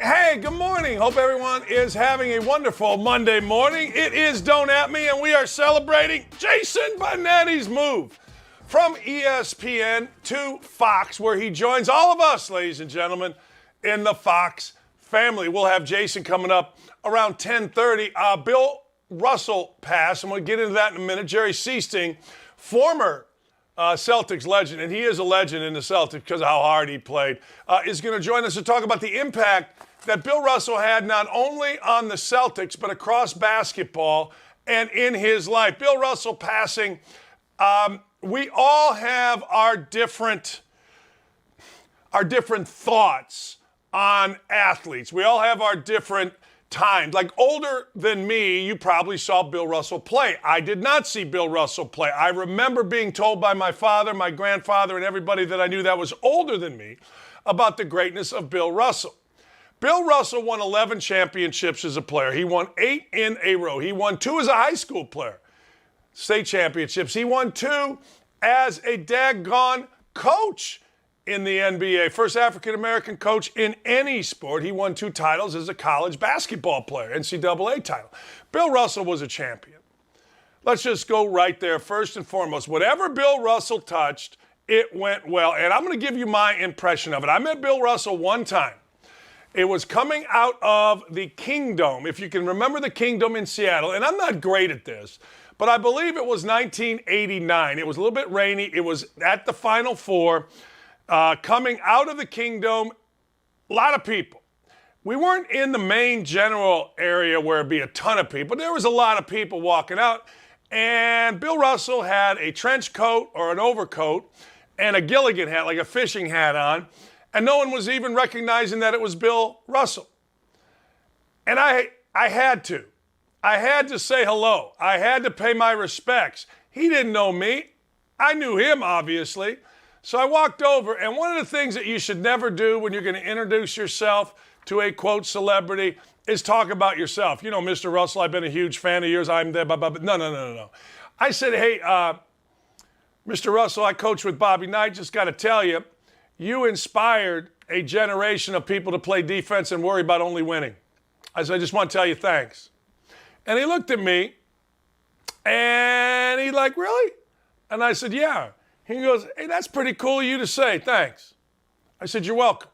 Hey, good morning. Hope everyone is having a wonderful Monday morning. It is Don't At Me, and we are celebrating Jason Bonetti's move from ESPN to Fox, where he joins all of us, ladies and gentlemen, in the Fox family. We'll have Jason coming up around 10:30. Bill Russell passed, and we'll get into that in a minute. Jerry Seasting, former Celtics legend, and he is a legend in the Celtics because of how hard he played, is going to join us to talk about the impact that Bill Russell had not only on the Celtics but across basketball and in his life. Bill Russell passing, we all have our different thoughts on athletes. We all have our different times. Like older than me, you probably saw Bill Russell play. I did not see Bill Russell play. I remember being told by my father, my grandfather, and everybody that I knew that was older than me about the greatness of Bill Russell. Bill Russell won 11 championships as a player. He won 8 in a row. He won 2 as a high school player, state championships. He won 2 as a daggone coach in the NBA. First African-American coach in any sport. He won 2 titles as a college basketball player, NCAA title. Bill Russell was a champion. Let's just go right there. First and foremost, whatever Bill Russell touched, it went well. And I'm going to give you my impression of it. I met Bill Russell one time. It was coming out of the Kingdom, if you can remember the Kingdom in Seattle. And I'm not great at this, but I believe it was 1989. It was a little bit rainy. It was at the Final Four. Coming out of the Kingdom, a lot of people. We weren't in the main general area where it'd be a ton of people. There was a lot of people walking out. And Bill Russell had a trench coat or an overcoat and a Gilligan hat, like a fishing hat on. And no one was even recognizing that it was Bill Russell. And I had to. I had to say hello. I had to pay my respects. He didn't know me. I knew him, obviously. So I walked over, and one of the things that you should never do when you're going to introduce yourself to a, quote, celebrity is talk about yourself. You know, Mr. Russell, I've been a huge fan of yours. I'm there, blah, blah, blah. No. I said, hey, Mr. Russell, I coach with Bobby Knight. Just got to tell you, you inspired a generation of people to play defense and worry about only winning. I said, I just want to tell you thanks. And he looked at me, and he like, really? And I said, yeah. He goes, hey, that's pretty cool of you to say, thanks. I said, you're welcome.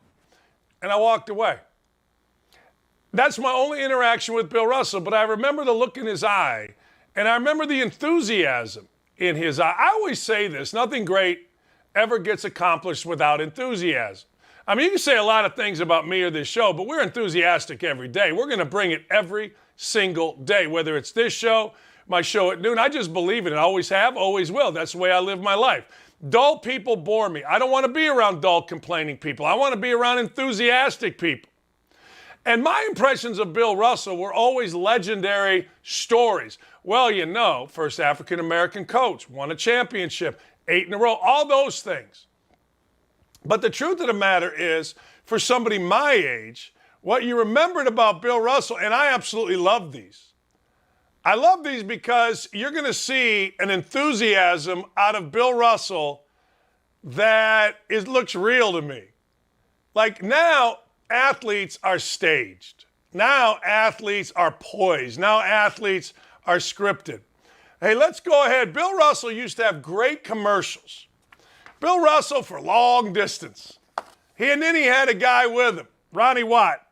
And I walked away. That's my only interaction with Bill Russell, but I remember the look in his eye, and I remember the enthusiasm in his eye. I always say this, nothing great ever gets accomplished without enthusiasm. I mean, you can say a lot of things about me or this show, but we're enthusiastic every day. We're going to bring it every single day, whether it's this show, my show at noon. I just believe in it. I always have, always will. That's the way I live my life. Dull people bore me. I don't want to be around dull, complaining people. I want to be around enthusiastic people. And my impressions of Bill Russell were always legendary stories. Well, you know, first African-American coach, won a championship, 8 in a row, all those things. But the truth of the matter is, for somebody my age, what you remembered about Bill Russell, and I absolutely love these. I love these because you're going to see an enthusiasm out of Bill Russell that looks real to me. Like now, athletes are staged. Now, athletes are poised. Now, athletes are scripted. Hey, let's go ahead. Bill Russell used to have great commercials. Bill Russell for long distance. And then he had a guy with him, Ronnie Watt.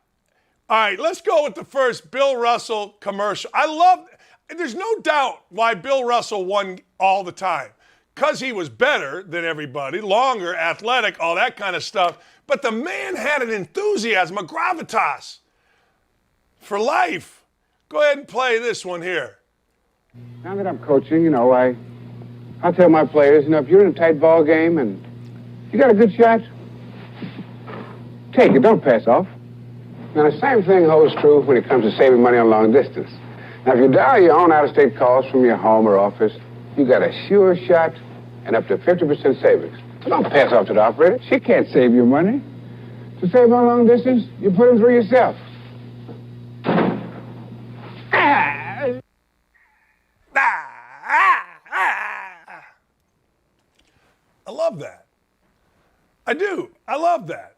All right, let's go with the first Bill Russell commercial. There's no doubt why Bill Russell won all the time. Because he was better than everybody, longer, athletic, all that kind of stuff. But the man had an enthusiasm, a gravitas for life. Go ahead and play this one here. Now that I'm coaching, I'll tell my players, if you're in a tight ball game and you got a good shot, take it, don't pass off. Now, the same thing holds true when it comes to saving money on long distance. Now, if you dial your own out-of-state calls from your home or office, you got a sure shot and up to 50% savings. So don't pass off to the operator. She can't save your money. To save on long distance, you put them through yourself. I love that. I do. I love that.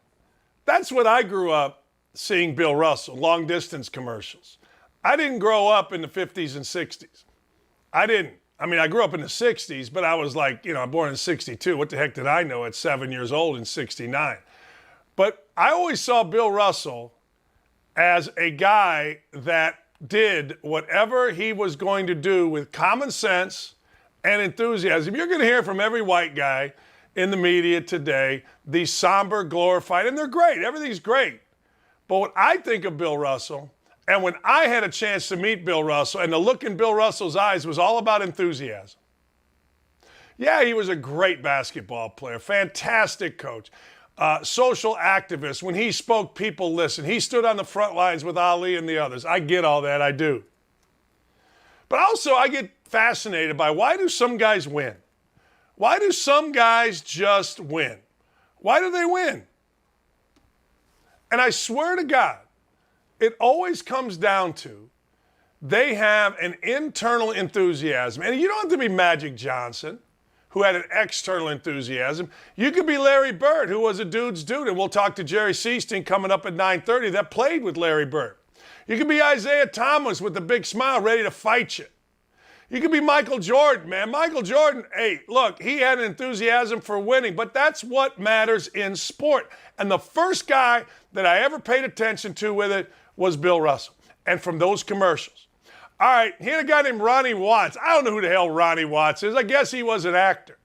That's what I grew up seeing Bill Russell, long distance commercials. I didn't grow up in the 50s and 60s. I didn't. I mean, I grew up in the 60s, but I was like, I'm born in 62. What the heck did I know at 7 years old in 69? But I always saw Bill Russell as a guy that did whatever he was going to do with common sense and enthusiasm. You're going to hear from every white guy in the media today, these somber, glorified, and they're great. Everything's great. But when I think of Bill Russell, and when I had a chance to meet Bill Russell, and the look in Bill Russell's eyes was all about enthusiasm. Yeah, he was a great basketball player, fantastic coach, social activist. When he spoke, people listened. He stood on the front lines with Ali and the others. I get all that, I do. But also, I get fascinated by why do some guys win? Why do some guys just win? Why do they win? And I swear to God, it always comes down to they have an internal enthusiasm. And you don't have to be Magic Johnson, who had an external enthusiasm. You could be Larry Bird, who was a dude's dude. And we'll talk to Jerry Seasteen coming up at 9:30 that played with Larry Bird. You could be Isaiah Thomas with the big smile ready to fight you. You could be Michael Jordan, man. Michael Jordan, hey, look, he had an enthusiasm for winning, but that's what matters in sport. And the first guy that I ever paid attention to with it was Bill Russell. And from those commercials. All right, he had a guy named Ronnie Watts. I don't know who the hell Ronnie Watts is. I guess he was an actor.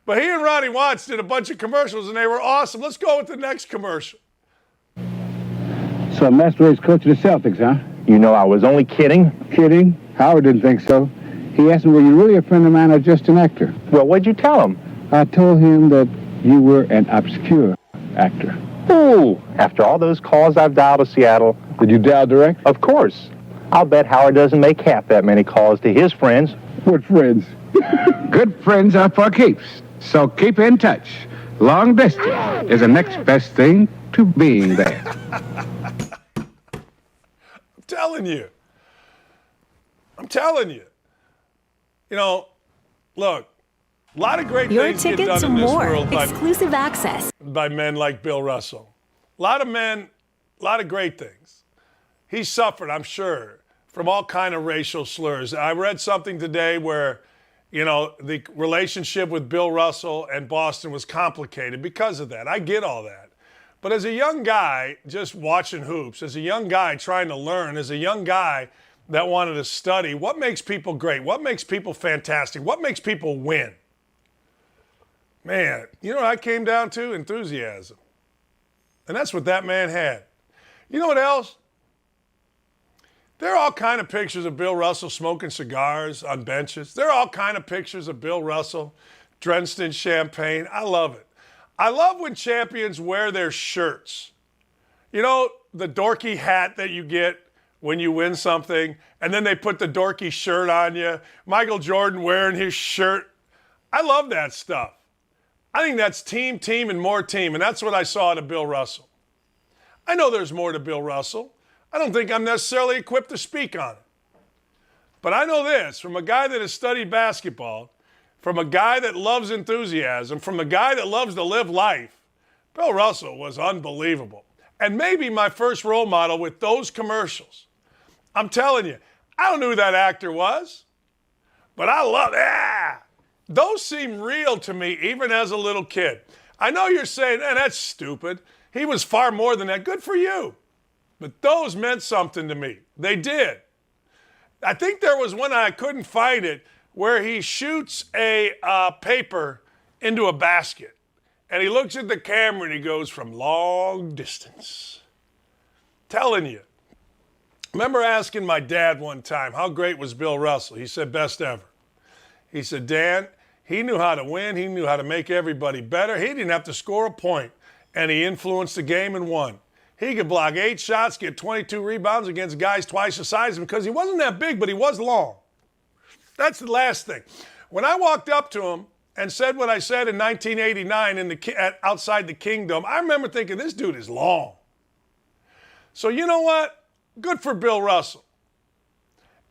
But he and Ronnie Watts did a bunch of commercials, and they were awesome. Let's go with the next commercial. So Masquerade's coach of the Celtics, huh? You know I was only kidding. Kidding? Howard didn't think so. He asked me, were you really a friend of mine or just an actor? Well, what'd you tell him? I told him that you were an obscure actor. Ooh, after all those calls I've dialed to Seattle. Did you dial direct? Of course. I'll bet Howard doesn't make half that many calls to his friends. What friends? Good friends are for keeps. So keep in touch. Long distance is the next best thing to being there. I'm telling you. Look, a lot of great Your things get tickets done and in this more. world Exclusive access. by men like Bill Russell. A lot of men, a lot of great things. He suffered, I'm sure, from all kind of racial slurs. I read something today where, the relationship with Bill Russell and Boston was complicated because of that. I get all that. But as a young guy just watching hoops, as a young guy trying to learn, as a young guy that wanted to study, what makes people great? What makes people fantastic? What makes people win? Man, you know what I came down to? Enthusiasm. And that's what that man had. You know what else? There are all kind of pictures of Bill Russell smoking cigars on benches. There are all kind of pictures of Bill Russell drenched in champagne. I love it. I love when champions wear their shirts. You know, the dorky hat that you get when you win something, and then they put the dorky shirt on you. Michael Jordan wearing his shirt. I love that stuff. I think that's team, and more team, and that's what I saw to Bill Russell. I know there's more to Bill Russell. I don't think I'm necessarily equipped to speak on it. But I know this, from a guy that has studied basketball, from a guy that loves enthusiasm, from a guy that loves to live life, Bill Russell was unbelievable. And maybe my first role model with those commercials. I'm telling you, I don't know who that actor was, but I love it. Those seem real to me, even as a little kid. I know you're saying, that's stupid. He was far more than that. Good for you. But those meant something to me. They did. I think there was one, I couldn't find it, where he shoots a paper into a basket. And he looks at the camera and he goes, from long distance. Telling you. Remember asking my dad one time, how great was Bill Russell? He said, best ever. He said, Dan, he knew how to win. He knew how to make everybody better. He didn't have to score a point, and he influenced the game and won. He could block 8 shots, get 22 rebounds against guys twice the size of him because he wasn't that big, but he was long. That's the last thing. When I walked up to him and said what I said in 1989 outside the Kingdom, I remember thinking, this dude is long. So you know what? Good for Bill Russell.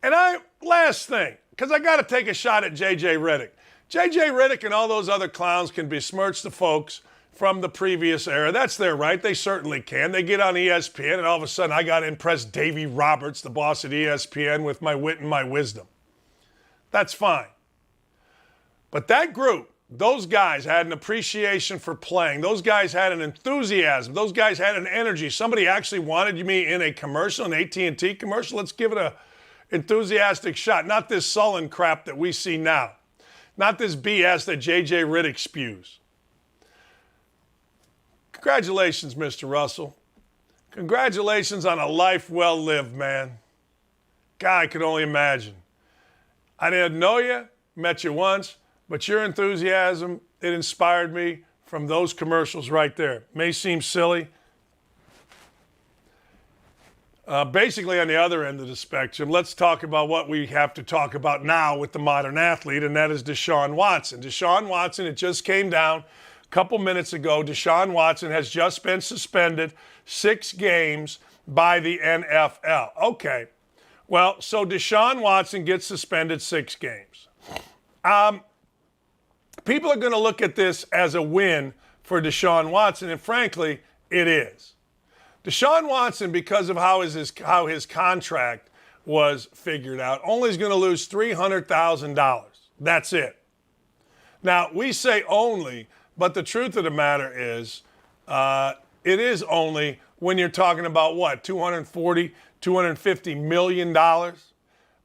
And last thing, because I got to take a shot at J.J. Redick. J.J. Redick and all those other clowns can besmirch the folks from the previous era. That's their right. They certainly can. They get on ESPN, and all of a sudden I got to impress Davey Roberts, the boss at ESPN, with my wit and my wisdom. That's fine. But that group, those guys had an appreciation for playing. Those guys had an enthusiasm. Those guys had an energy. Somebody actually wanted me in a commercial, an AT&T commercial. Let's give it a enthusiastic shot. Not this sullen crap that we see now. Not this BS that J.J. Riddick spews. Congratulations, Mr. Russell. Congratulations on a life well lived, man. God, I could only imagine. I didn't know you, met you once, but your enthusiasm, it inspired me from those commercials right there. May seem silly. Basically, on the other end of the spectrum, let's talk about what we have to talk about now with the modern athlete, and that is Deshaun Watson. Deshaun Watson, it just came down a couple minutes ago. Deshaun Watson has just been suspended 6 games by the NFL. Okay. Well, so Deshaun Watson gets suspended 6 games. People are going to look at this as a win for Deshaun Watson, and frankly, it is. Deshaun Watson, because of how his contract was figured out, only is going to lose $300,000. That's it. Now, we say only, but the truth of the matter is it is only when you're talking about what, $240, $250 million?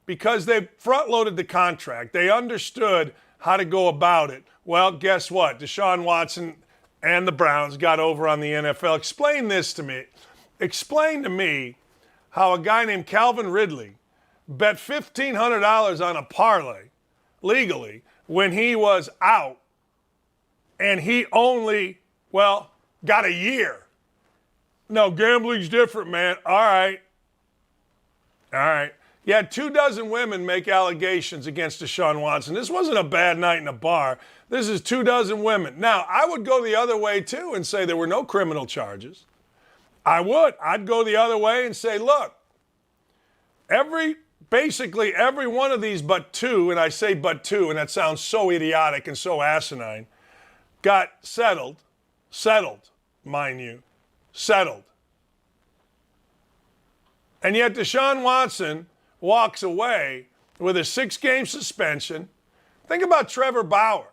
Because they front-loaded the contract. They understood how to go about it. Well, guess what? Deshaun Watson and the Browns got over on the NFL. Explain this to me. Explain to me how a guy named Calvin Ridley bet $1,500 on a parlay legally when he was out, and he only, got a year. No, gambling's different, man. All right. You had 24 women make allegations against Deshaun Watson. This wasn't a bad night in a bar. This is 24 women. Now, I would go the other way, too, and say there were no criminal charges. I would. I'd go the other way and say, look, basically every one of these but 2, and I say but 2, and that sounds so idiotic and so asinine, got settled, mind you, settled. And yet Deshaun Watson walks away with a 6-game suspension. Think about Trevor Bauer.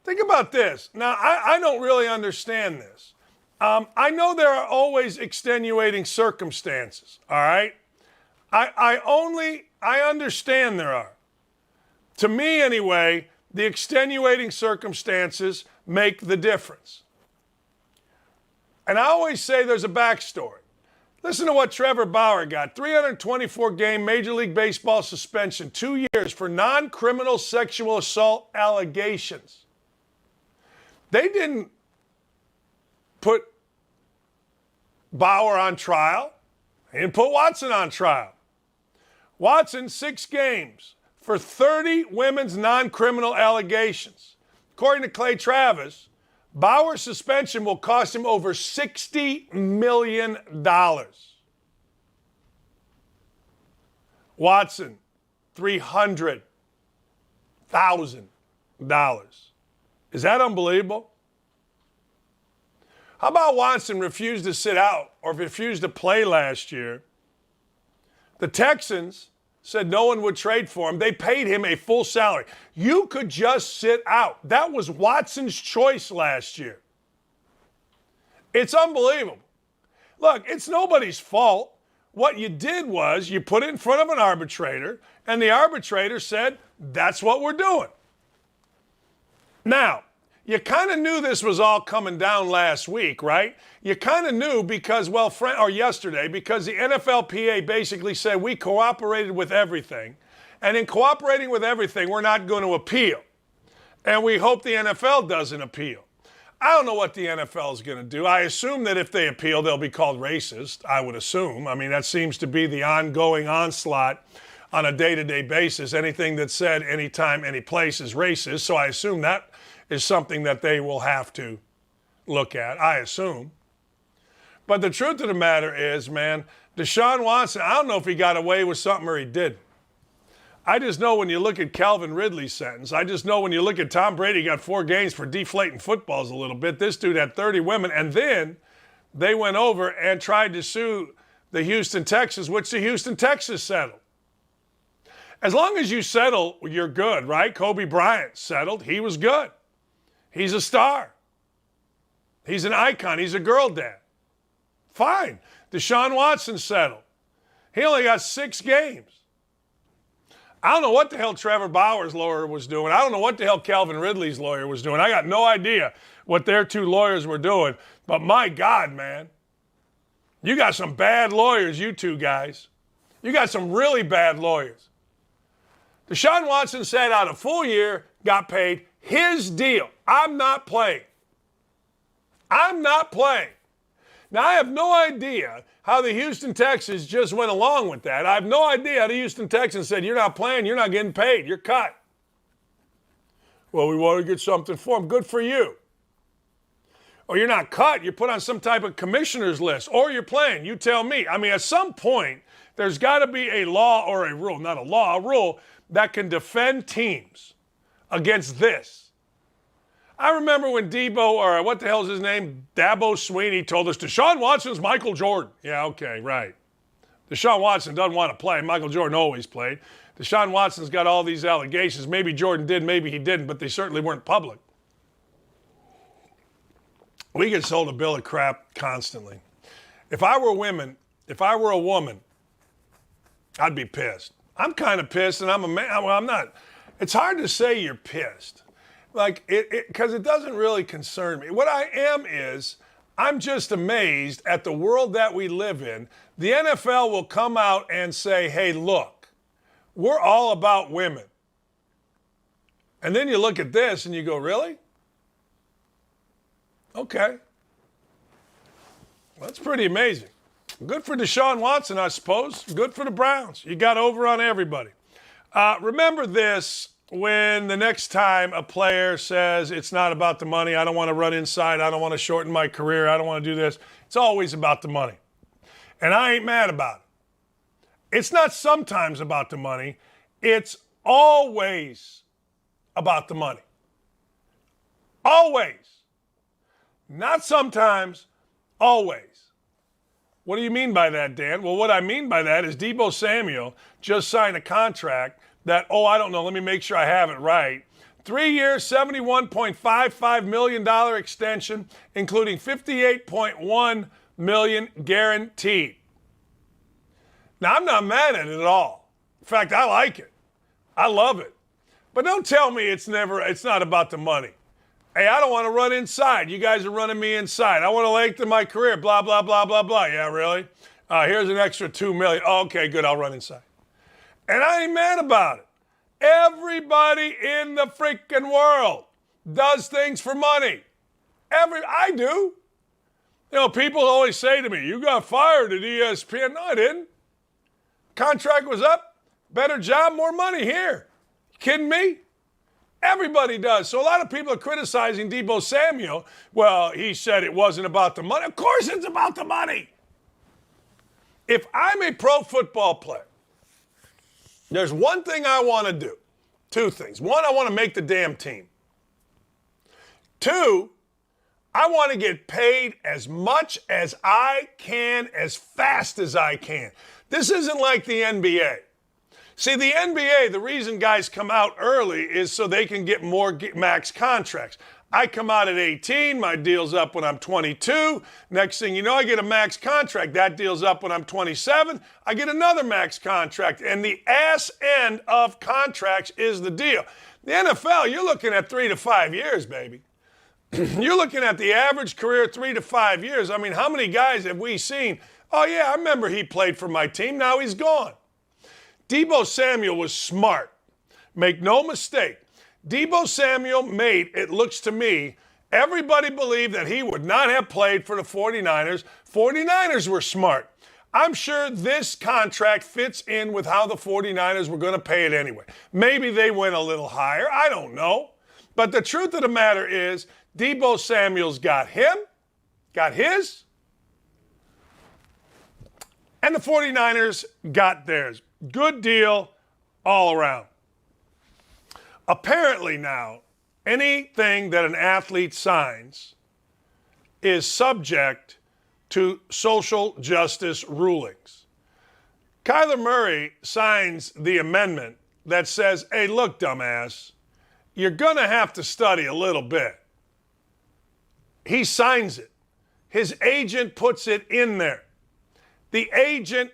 Think about this. Now, I don't really understand this. I know there are always extenuating circumstances, all right? I understand there are. To me, anyway, the extenuating circumstances make the difference. And I always say there's a backstory. Listen to what Trevor Bauer got. 324-game Major League Baseball suspension, 2 years for non-criminal sexual assault allegations. They didn't put Bauer on trial. They didn't put Watson on trial. Watson, 6 games for 30 women's non-criminal allegations. According to Clay Travis, Bauer's suspension will cost him over $60 million. Watson, $300,000. Is that unbelievable? How about Watson refused to sit out or refused to play last year? The Texans said no one would trade for him. They paid him a full salary. You could just sit out. That was Watson's choice last year. It's unbelievable. Look, it's nobody's fault. What you did was you put it in front of an arbitrator, and the arbitrator said, that's what we're doing. Now, you kind of knew this was all coming down last week, right? You kind of knew because, or yesterday, because the NFLPA basically said we cooperated with everything. And in cooperating with everything, we're not going to appeal. And we hope the NFL doesn't appeal. I don't know what the NFL is going to do. I assume that if they appeal, they'll be called racist, I would assume. I mean, that seems to be the ongoing onslaught on a day-to-day basis. Anything that's said anytime, any place is racist. So I assume that is something that they will have to look at, I assume. But the truth of the matter is, man, Deshaun Watson, I don't know if he got away with something or he didn't. I just know when you look at Calvin Ridley's sentence, I just know when you look at Tom Brady got 4 games for deflating footballs a little bit. This dude had 30 women, and then they went over and tried to sue the Houston Texans, which the Houston Texans settled. As long as you settle, you're good, right? Kobe Bryant settled. He was good. He's a star. He's an icon. He's a girl dad. Fine. Deshaun Watson settled. He only got 6 games. I don't know what the hell Trevor Bauer's lawyer was doing. I don't know what the hell Calvin Ridley's lawyer was doing. I got no idea what their 2 lawyers were doing. But my God, man, you got some bad lawyers, you 2 guys. You got some really bad lawyers. Deshaun Watson sat out a full year, got paid his deal. I'm not playing. I'm not playing. Now, I have no idea how the Houston Texans just went along with that. I have no idea how the Houston Texans said, you're not playing, you're not getting paid, you're cut. Well, we want to get something for him. Good for you. Or you're not cut, you're put on some type of commissioner's list, or you're playing. You tell me. I mean, at some point, there's got to be a law or a rule, not a law, a rule that can defend teams against this. I remember when Deebo, or what the hell is his name, Dabo Sweeney, told us Deshaun Watson's Michael Jordan. Yeah, okay, right. Deshaun Watson doesn't want to play. Michael Jordan always played. Deshaun Watson's got all these allegations. Maybe Jordan did, maybe he didn't, but they certainly weren't public. We get sold a bill of crap constantly. If I were a woman, I'd be pissed. I'm kind of pissed, and I'm a man. Well, I'm not. It's hard to say you're pissed. Like, because it doesn't really concern me. What I am is, I'm just amazed at the world that we live in. The NFL will come out and say, hey, look, we're all about women. And then you look at this and you go, really? Okay. That's pretty amazing. Good for Deshaun Watson, I suppose. Good for the Browns. You got over on everybody. Remember this. When the next time a player says it's not about the money, I don't want to run inside, I don't want to shorten my career, I don't want to do this, it's always about the money. And I ain't mad about it. It's not sometimes about the money, it's always about the money. Always. Not sometimes, always. What do you mean by that, Dan? Well, what I mean by that is Deebo Samuel just signed a contract that, I don't know, let me make sure I have it right. 3 years, $71.55 million extension, including $58.1 million guaranteed. Now, I'm not mad at it at all. In fact, I like it. I love it. But don't tell me it's not about the money. Hey, I don't want to run inside. You guys are running me inside. I want to lengthen my career, blah, blah, blah, blah, blah. Yeah, really? Here's an extra $2 million. Oh, okay, good, I'll run inside. And I ain't mad about it. Everybody in the freaking world does things for money. I do. You know, people always say to me, you got fired at ESPN. No, I didn't. Contract was up. Better job, more money here. You kidding me? Everybody does. So a lot of people are criticizing Deebo Samuel. Well, he said it wasn't about the money. Of course it's about the money. If I'm a pro football player, there's one thing I want to do. 2 things. 1, I want to make the damn team. 2, I want to get paid as much as I can, as fast as I can. This isn't like the NBA. See, the NBA, the reason guys come out early is so they can get more max contracts. I come out at 18, my deal's up when I'm 22. Next thing you know, I get a max contract. That deal's up when I'm 27. I get another max contract. And the ass end of contracts is the deal. The NFL, you're looking at 3 to 5 years, baby. You're looking at the average career 3 to 5 years. I mean, how many guys have we seen? Oh, yeah, I remember he played for my team. Now he's gone. Deebo Samuel was smart. Make no mistake. Deebo Samuel made, it looks to me, everybody believed that he would not have played for the 49ers. 49ers were smart. I'm sure this contract fits in with how the 49ers were going to pay it anyway. Maybe they went a little higher. I don't know. But the truth of the matter is, Deebo Samuel's got him, got his, and the 49ers got theirs. Good deal all around. Apparently now, anything that an athlete signs is subject to social justice rulings. Kyler Murray signs the amendment that says, hey, look, dumbass, you're going to have to study a little bit. He signs it. His agent puts it in there. The agent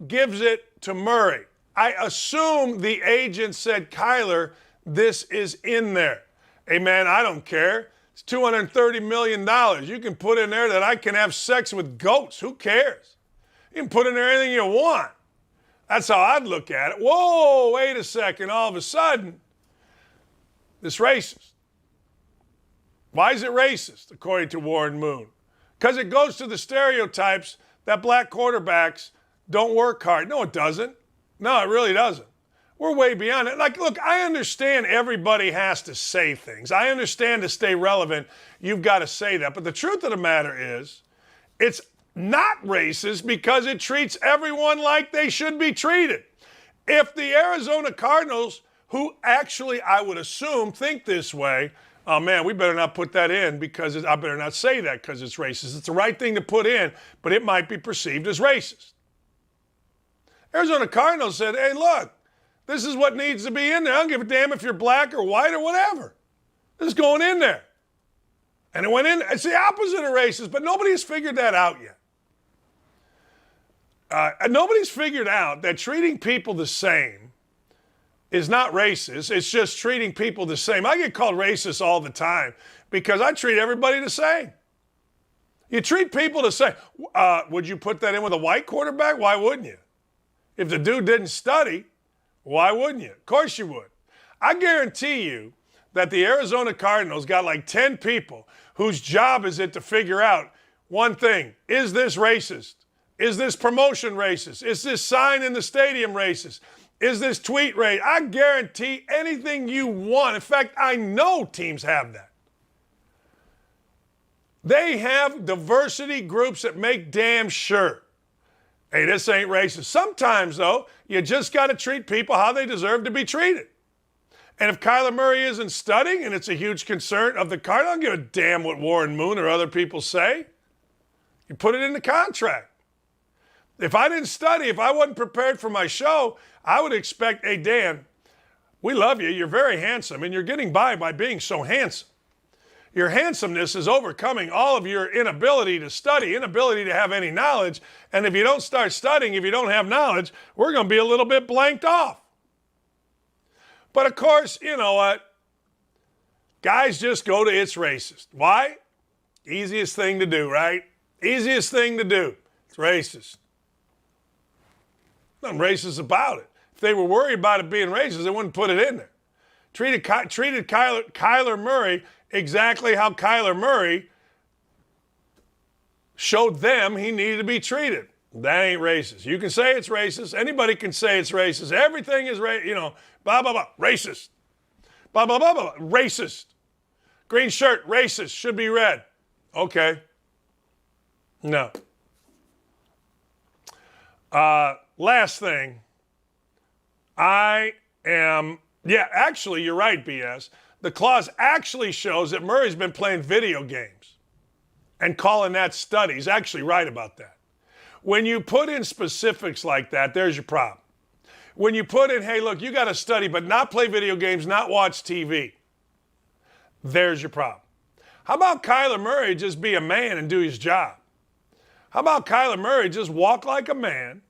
gives it to Murray. I assume the agent said, Kyler, this is in there. Hey, man, I don't care. It's $230 million. You can put in there that I can have sex with goats. Who cares? You can put in there anything you want. That's how I'd look at it. Whoa, wait a second. All of a sudden, this racist. Why is it racist, according to Warren Moon? Because it goes to the stereotypes that black quarterbacks don't work hard. No, it doesn't. No, it really doesn't. We're way beyond it. Like, look, I understand everybody has to say things. I understand to stay relevant, you've got to say that. But the truth of the matter is, it's not racist because it treats everyone like they should be treated. If the Arizona Cardinals, who actually I would assume think this way, oh man, we better not put that in because I better not say that because it's racist. It's the right thing to put in, but it might be perceived as racist. Arizona Cardinals said, hey, look, this is what needs to be in there. I don't give a damn if you're black or white or whatever. This is going in there. And it went in. It's the opposite of racist, but nobody has figured that out yet. Nobody's figured out that treating people the same is not racist. It's just treating people the same. I get called racist all the time because I treat everybody the same. You treat people the same. Would you put that in with a white quarterback? Why wouldn't you? If the dude didn't study, why wouldn't you? Of course you would. I guarantee you that the Arizona Cardinals got like 10 people whose job is it to figure out one thing. Is this racist? Is this promotion racist? Is this sign in the stadium racist? Is this tweet racist? I guarantee anything you want. In fact, I know teams have that. They have diversity groups that make damn sure. Hey, this ain't racist. Sometimes, though, you just got to treat people how they deserve to be treated. And if Kyler Murray isn't studying, and it's a huge concern of the Cardinals, I don't give a damn what Warren Moon or other people say. You put it in the contract. If I didn't study, if I wasn't prepared for my show, I would expect, hey, Dan, we love you. You're very handsome, and you're getting by being so handsome. Your handsomeness is overcoming all of your inability to study, inability to have any knowledge. And if you don't start studying, if you don't have knowledge, we're going to be a little bit blanked off. But of course, you know what? Guys just go to it's racist. Why? Easiest thing to do, right? Easiest thing to do. It's racist. Nothing racist about it. If they were worried about it being racist, they wouldn't put it in there. Treated Kyler Murray exactly how Kyler Murray showed them he needed to be treated. That ain't racist. You can say it's racist. Anybody can say it's racist. Everything is blah, blah, blah, racist. Blah, blah, blah, blah, racist. Green shirt, racist, should be red. Okay. No. Last thing. Actually, you're right, BS. The clause actually shows that Murray's been playing video games and calling that study. He's actually right about that. When you put in specifics like that, there's your problem. When you put in, hey, look, you got to study, but not play video games, not watch TV, there's your problem. How about Kyler Murray just be a man and do his job? How about Kyler Murray just walk like a man,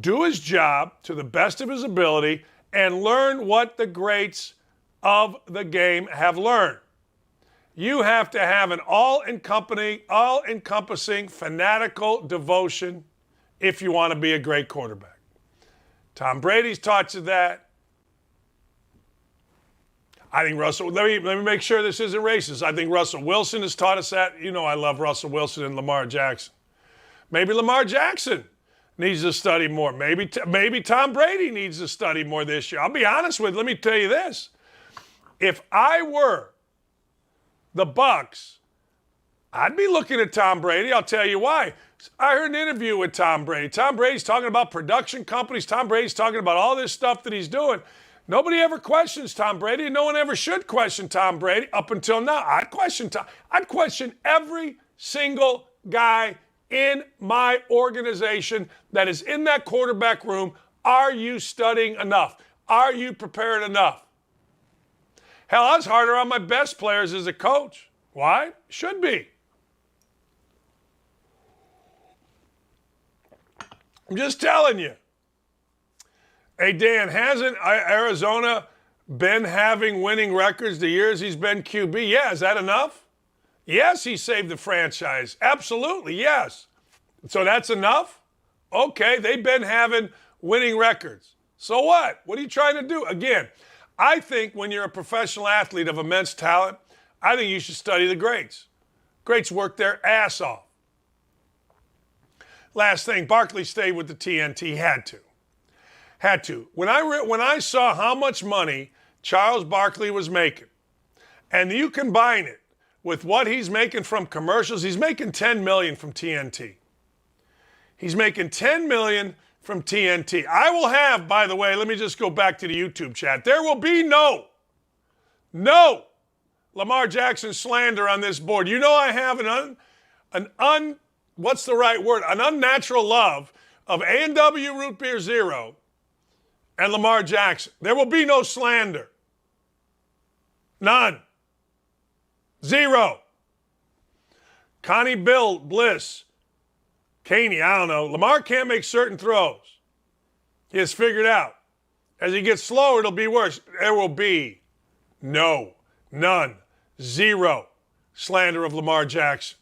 do his job to the best of his ability, and learn what the greats of the game have learned? You have to have an all-encompassing, fanatical devotion if you want to be a great quarterback. Tom Brady's taught you that. I think Russell, let me make sure this isn't racist. I think Russell Wilson has taught us that. You know I love Russell Wilson and Lamar Jackson. Maybe Lamar Jackson needs to study more. Maybe Tom Brady needs to study more this year. I'll be honest with you. Let me tell you this. If I were the Bucs, I'd be looking at Tom Brady. I'll tell you why. I heard an interview with Tom Brady. Tom Brady's talking about production companies. Tom Brady's talking about all this stuff that he's doing. Nobody ever questions Tom Brady, and no one ever should question Tom Brady up until now. I'd question every single guy in my organization that is in that quarterback room. Are you studying enough? Are you prepared enough? Hell, I was harder on my best players as a coach. Why? Should be. I'm just telling you. Hey, Dan, hasn't Arizona been having winning records the years he's been QB? Yeah, is that enough? Yes, he saved the franchise. Absolutely, yes. So that's enough? Okay, they've been having winning records. So what? What are you trying to do? Again, I think when you're a professional athlete of immense talent, I think you should study the greats. Greats work their ass off. Last thing, Barkley stayed with the TNT. Had to. When I saw how much money Charles Barkley was making, and you combine it with what he's making from commercials, he's making $10 million from TNT. He's making $10 million from TNT. I will have, by the way, let me just go back to the YouTube chat. There will be no Lamar Jackson slander on this board. You know I have an unnatural love of A&W Root Beer Zero and Lamar Jackson. There will be no slander. None. Zero. Connie Bill Bliss. Caney, I don't know. Lamar can't make certain throws. He has figured out. As he gets slower, it'll be worse. There will be none, zero slander of Lamar Jackson.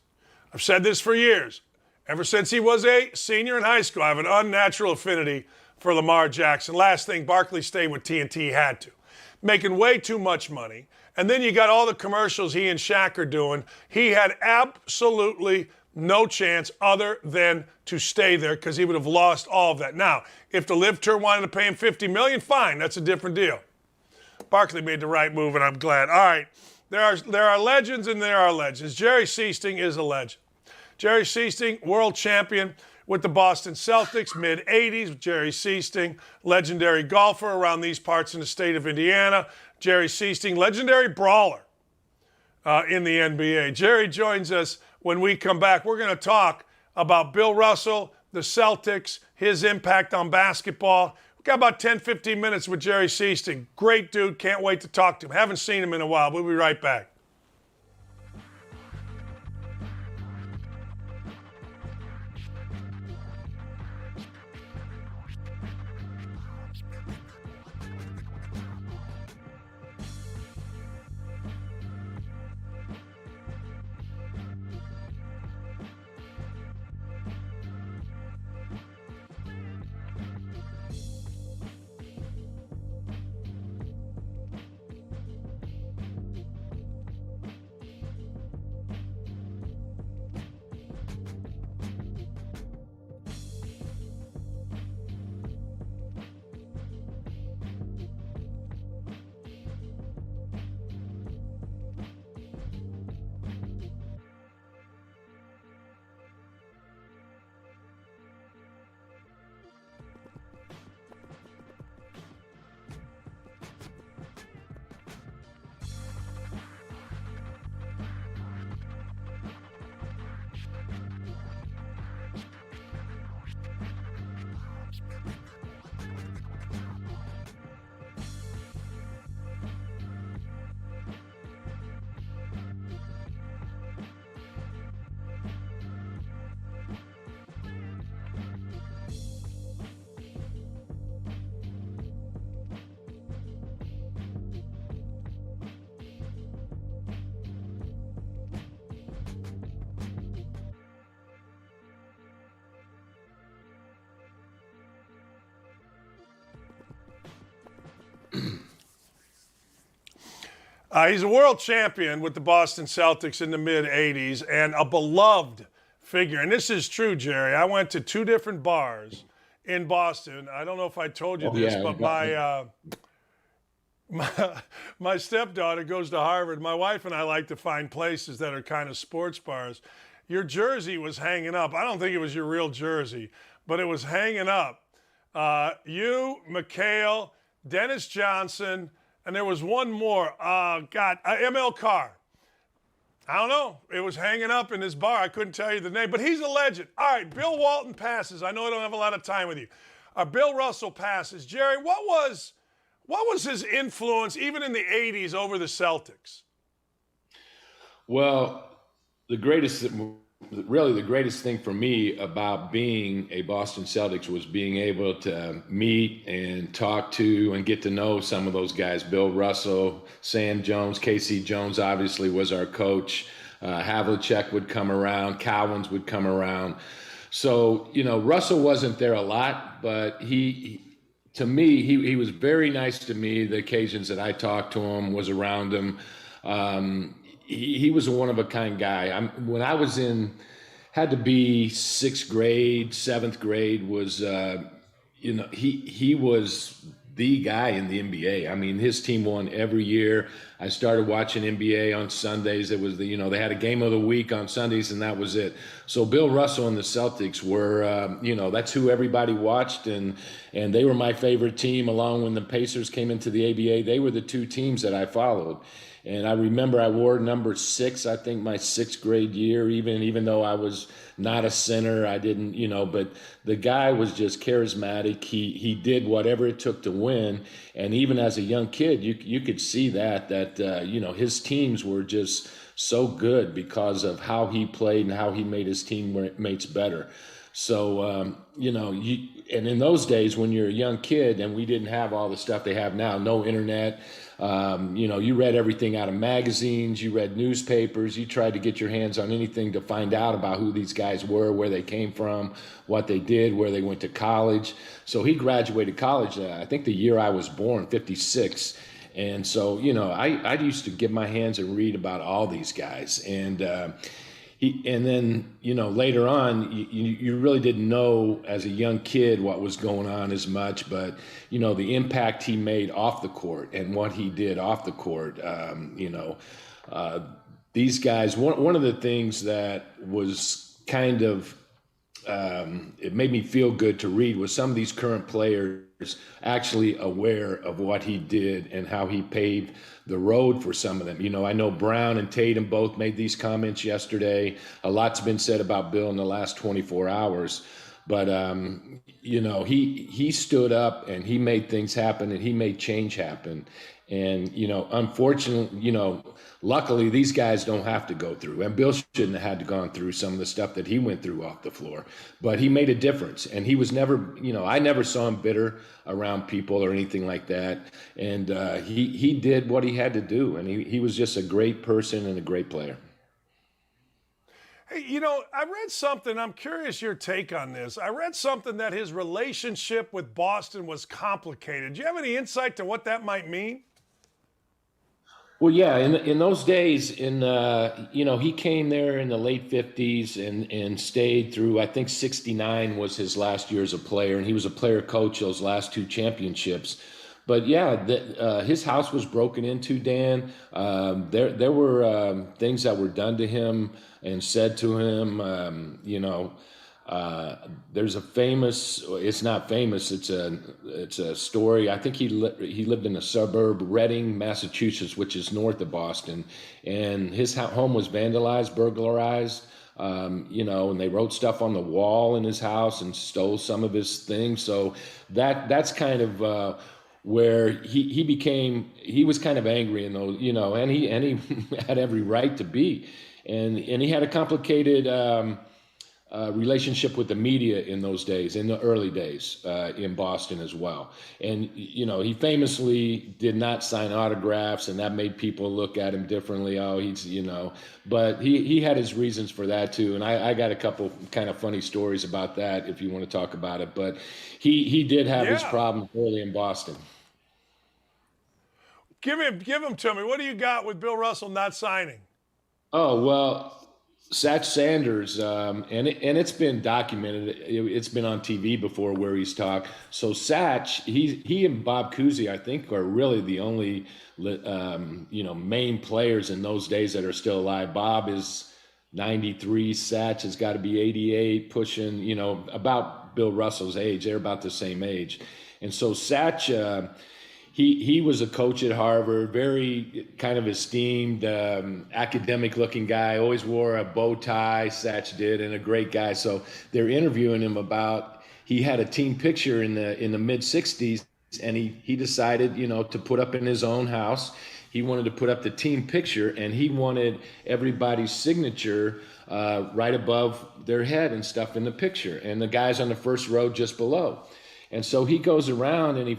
I've said this for years. Ever since he was a senior in high school, I have an unnatural affinity for Lamar Jackson. Last thing, Barkley stayed with TNT, had to. Making way too much money. And then you got all the commercials he and Shaq are doing. He had absolutely no chance other than to stay there because he would have lost all of that. Now, if the Live Tour wanted to pay him $50 million, fine, that's a different deal. Barkley made the right move, and I'm glad. All right, there are legends and there are legends. Jerry Seasting is a legend. Jerry Seasting, world champion with the Boston Celtics, mid-'80s. Jerry Seasting, legendary golfer around these parts in the state of Indiana. Jerry Seasting, legendary brawler in the NBA. Jerry joins us when we come back. We're going to talk about Bill Russell, the Celtics, his impact on basketball. We've got about 10, 15 minutes with Jerry Seasting. Great dude. Can't wait to talk to him. Haven't seen him in a while. We'll be right back. He's a world champion with the Boston Celtics in the mid-'80s and a beloved figure. And this is true, Jerry. I went to 2 different bars in Boston. I don't know if I told you this, but My stepdaughter goes to Harvard. My wife and I like to find places that are kind of sports bars. Your jersey was hanging up. I don't think it was your real jersey, but it was hanging up. You, McHale, Dennis Johnson, and there was one more. ML Carr. I don't know. It was hanging up in this bar. I couldn't tell you the name, but he's a legend. All right, Bill Walton passes. I know I don't have a lot of time with you. Bill Russell passes. Jerry, what was his influence, even in the 80s, over the Celtics? Well, the greatest thing for me about being a Boston Celtics was being able to meet and talk to and get to know some of those guys. Bill Russell, Sam Jones, KC Jones obviously was our coach. Havlicek would come around, Cowens would come around. So, Russell wasn't there a lot, but he was very nice to me. The occasions that I talked to him, was around him. He was a one-of-a-kind guy. When I was had to be 6th grade, 7th grade, was, he was the guy in the NBA. I mean, his team won every year. I started watching NBA on Sundays. It was they had a game of the week on Sundays, and that was it. So Bill Russell and the Celtics were, that's who everybody watched, and they were my favorite team. Along when the Pacers came into the ABA, they were the two teams that I followed. And I remember I wore number 6, I think my 6th grade year, even though I was not a center, I didn't, but the guy was just charismatic. He did whatever it took to win. And even as a young kid, you could see that his teams were just so good because of how he played and how he made his teammates better. So, and in those days when you're a young kid and we didn't have all the stuff they have now, no internet, you read everything out of magazines, you read newspapers, you tried to get your hands on anything to find out about who these guys were, where they came from, what they did, where they went to college. So he graduated college, I think the year I was born, 56. And so, I used to get my hands and read about all these guys. And then, later on, you really didn't know as a young kid what was going on as much, but, the impact he made off the court and what he did off the court, these guys, one of the things that was kind of, it made me feel good to read was some of these current players actually aware of what he did and how he paved the road for some of them. I know Brown and Tatum both made these comments yesterday. A lot's been said about Bill in the last 24 hours. But, he stood up and he made things happen and he made change happen. And, unfortunately, luckily these guys don't have to go through. And Bill shouldn't have had to gone through some of the stuff that he went through off the floor. But he made a difference. And he was never, I never saw him bitter around people or anything like that. And he did what he had to do. And he was just a great person and a great player. Hey, I read something. I'm curious your take on this. I read something that his relationship with Boston was complicated. Do you have any insight to what that might mean? Well, yeah, in those days, he came there in the late 50s and stayed through, I think 69 was his last year as a player, and he was a player coach those last 2 championships. But yeah, his house was broken into, Dan. There were things that were done to him and said to him. There's a famous. It's not famous. It's a story. I think he lived in a suburb, Reading, Massachusetts, which is north of Boston, and his home was vandalized, burglarized. And they wrote stuff on the wall in his house and stole some of his things. So that's kind of where he was kind of angry, and and he had every right to be, and he had a complicated relationship with the media in those days, in the early days in Boston as well. And he famously did not sign autographs, and that made people look at him differently. Oh, but he had his reasons for that too. And I got a couple kind of funny stories about that if you want to talk about it. But he did have his problems early in Boston. Give him to me. What do you got with Bill Russell not signing? Oh, well, Satch Sanders, it's been documented. It's been on TV before where he's talked. So Satch, he and Bob Cousy, I think, are really the only main players in those days that are still alive. Bob is 93. Satch has got to be 88, pushing, about Bill Russell's age. They're about the same age. And so Satch, he was a coach at Harvard, very kind of esteemed, academic-looking guy. Always wore a bow tie, Satch did, and a great guy. So they're interviewing him about he had a team picture in the mid-'60s, and he decided, to put up in his own house. He wanted to put up the team picture, and he wanted everybody's signature right above their head and stuff in the picture, and the guys on the first row just below. And so he goes around and he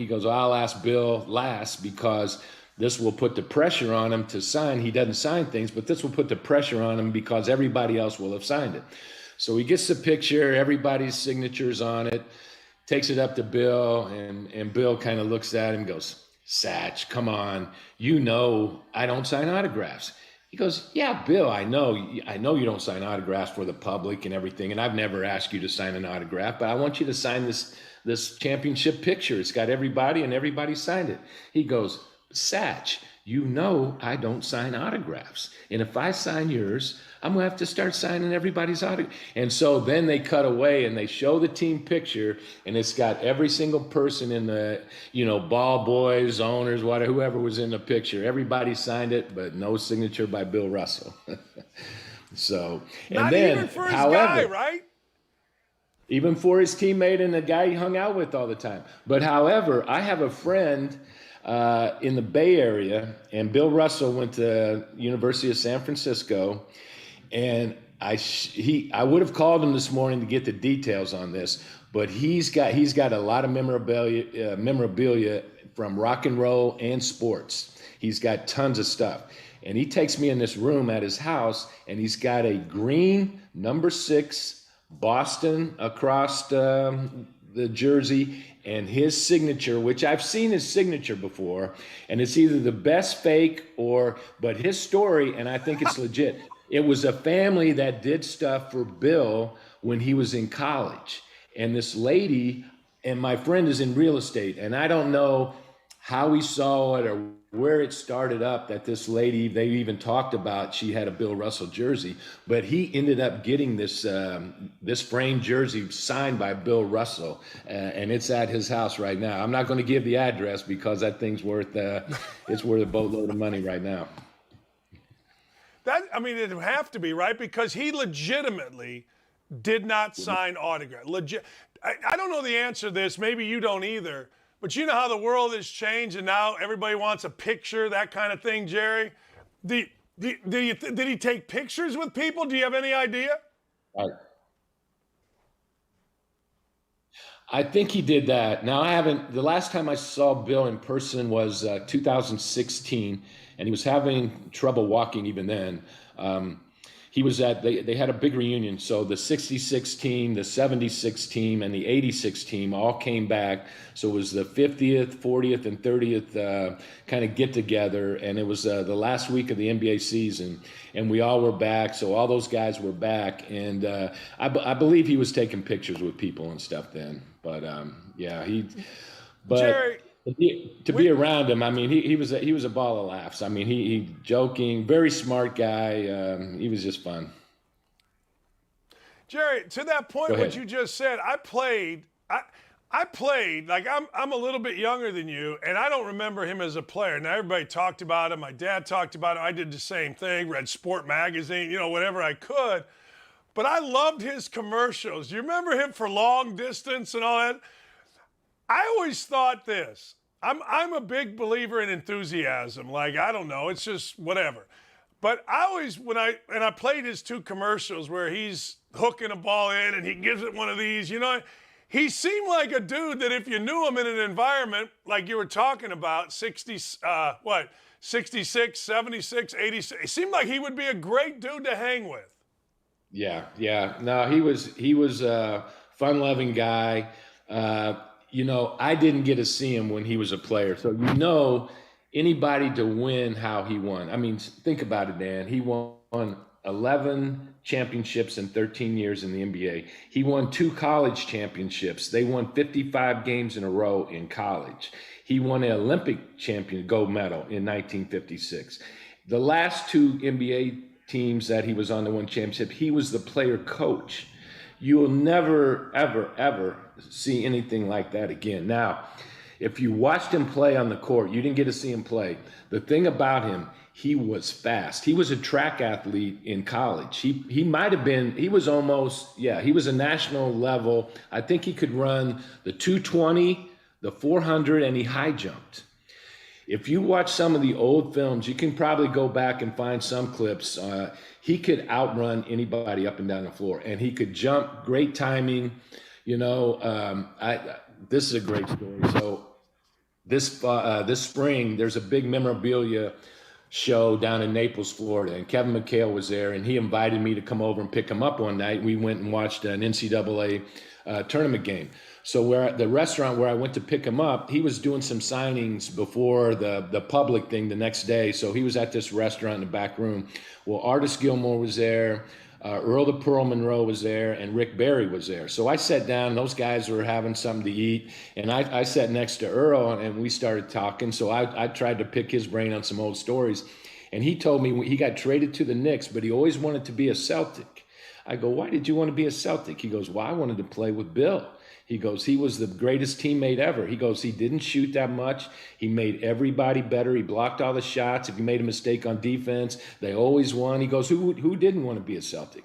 goes, I'll ask Bill last because this will put the pressure on him to sign. He doesn't sign things, but this will put the pressure on him because everybody else will have signed it. So he gets the picture, everybody's signatures on it, takes it up to Bill, and Bill kind of looks at him and goes, Satch, come on, I don't sign autographs. He goes, yeah, Bill, I know you don't sign autographs for the public and everything, and I've never asked you to sign an autograph, but I want you to sign this championship picture. It's got everybody, and everybody signed it. He goes, Satch, I don't sign autographs, and if I sign yours, I'm going to have to start signing everybody's autograph. And so then they cut away and they show the team picture, and it's got every single person in the, ball boys, owners, whatever, whoever was in the picture. Everybody signed it, but no signature by Bill Russell. So, and Not then, even for his however, guy, right? Even for his teammate and the guy he hung out with all the time. But however, I have a friend in the Bay Area, and Bill Russell went to University of San Francisco, and I would have called him this morning to get the details on this, but he's got a lot of memorabilia from rock and roll and sports. He's got tons of stuff, and he takes me in this room at his house, and he's got a green number 6 Boston across the jersey, and his signature, which I've seen his signature before, and it's either the best fake but his story, and I think it's legit. It was a family that did stuff for Bill when he was in college. And this lady, and my friend is in real estate, and I don't know how he saw it or where it started up that this lady, they even talked about she had a Bill Russell jersey, but he ended up getting this framed jersey signed by Bill Russell, and it's at his house right now. I'm not going to give the address because that thing's worth it's worth a boatload of money right now. It would have to be, right? Because he legitimately did not sign autograph. I don't know the answer to this. Maybe you don't either. But you know how the world has changed, and now everybody wants a picture, that kind of thing, Jerry. Did he take pictures with people? Do you have any idea? I think he did that. Now, the last time I saw Bill in person was 2016, and he was having trouble walking even then. He was they had a big reunion. So the 66 team, the 76 team, and the 86 team all came back. So it was the 50th, 40th, and 30th kind of get together. And it was the last week of the NBA season. And we all were back. So all those guys were back. And I believe he was taking pictures with people and stuff then. But Jerry, to be around him, he was a ball of laughs. He joking, very smart guy. He was just fun. Jerry, to that point, what you just said, I played like I'm a little bit younger than you, and I don't remember him as a player. Now everybody talked about him. My dad talked about him. I did the same thing. Read Sport magazine, whatever I could. But I loved his commercials. You remember him for long distance and all that? I always thought this. I'm a big believer in enthusiasm. Like, I don't know, it's just whatever. But I always, I played his 2 commercials where he's hooking a ball in and he gives it one of these, he seemed like a dude that if you knew him in an environment like you were talking about, 66, 76, 86, it seemed like he would be a great dude to hang with. Yeah. No, he was a fun-loving guy. I didn't get to see him when he was a player. So, anybody to win how he won. Think about it, Dan. He won 11 championships in 13 years in the NBA. He won 2 college championships. They won 55 games in a row in college. He won an Olympic gold medal in 1956. The last 2 NBA teams that he was on that won championship, he was the player coach. You will never, ever, ever see anything like that again. Now, if you watched him play on the court, you didn't get to see him play. The thing about him, he was fast. He was a track athlete in college. He might have been, he was a national level. I think he could run the 220, the 400, and he high jumped. If you watch some of the old films, you can probably go back and find some clips. He could outrun anybody up and down the floor, and he could jump, great timing. This is a great story. So this spring, there's a big memorabilia show down in Naples, Florida, and Kevin McHale was there, and he invited me to come over and pick him up one night. We went and watched an NCAA tournament game. So we're at the restaurant where I went to pick him up. He was doing some signings before the public thing the next day. So he was at this restaurant in the back room. Well, Artis Gilmore was there, Earl the Pearl Monroe was there, and Rick Barry was there. So I sat down. Those guys were having something to eat, and I sat next to Earl, and we started talking. So I tried to pick his brain on some old stories. And he told me he got traded to the Knicks, but he always wanted to be a Celtic. I go, why did you want to be a Celtic? He goes, well, I wanted to play with Bill. He goes, he was the greatest teammate ever. He goes, he didn't shoot that much. He made everybody better. He blocked all the shots. If you made a mistake on defense, they always won. He goes, who didn't want to be a Celtic?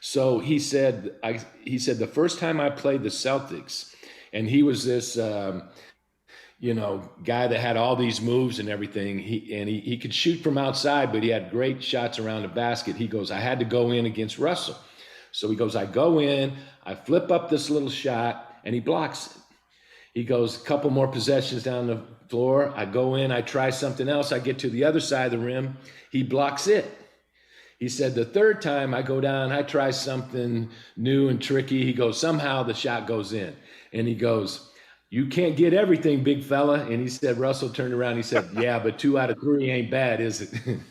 So he said, the first time I played the Celtics, and he was this, guy that had all these moves and everything. He could shoot from outside, but he had great shots around the basket. He goes, I had to go in against Russell. So he goes, I go in, I flip up this little shot, and he blocks it. He goes, a couple more possessions down the floor. I go in, I try something else. I get to the other side of the rim. He blocks it. He said, the third time I go down, I try something new and tricky. He goes, somehow the shot goes in. And he goes, you can't get everything, big fella. And he said, Russell turned around. He said, yeah, but 2 out of 3 ain't bad, is it?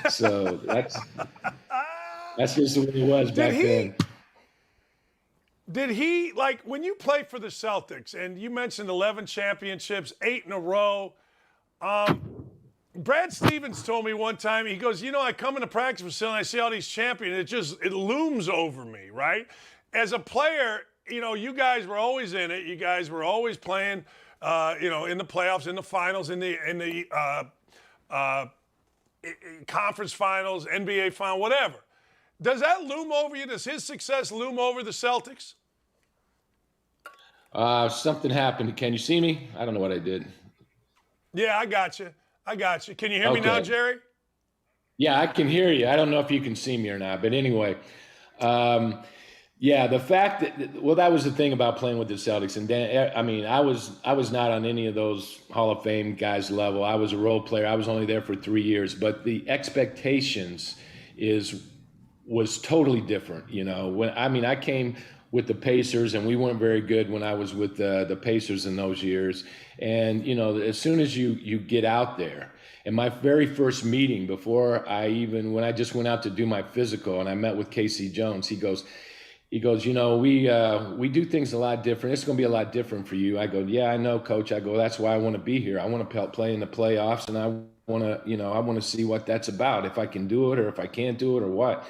So that's just the way it was back then. Did he, when you play for the Celtics, and you mentioned 11 championships, 8 in a row, Brad Stevens told me one time, he goes, I come into practice facility and I see all these champions, it looms over me, right? As a player, you guys were always in it. You guys were always playing, in the playoffs, in the finals, in the conference finals, NBA final, whatever. Does that loom over you? Does his success loom over the Celtics? Something happened. Can you see me? I don't know what I did. Yeah, I got you. Can you hear me now, Jerry? Yeah, I can hear you. I don't know if you can see me or not. But anyway, the fact that was the thing about playing with the Celtics. And Dan, I was not on any of those Hall of Fame guys' level. I was a role player. I was only there for 3 years. But the expectations was totally different. I came with the Pacers, and we weren't very good when I was with the Pacers in those years. And, as soon as you get out there, and my very first meeting when I just went out to do my physical and I met with Casey Jones, he goes, we do things a lot different. It's going to be a lot different for you. I go, yeah, I know, Coach. I go, that's why I want to be here. I want to play in the playoffs, and I want to see what that's about, if I can do it or if I can't do it or what.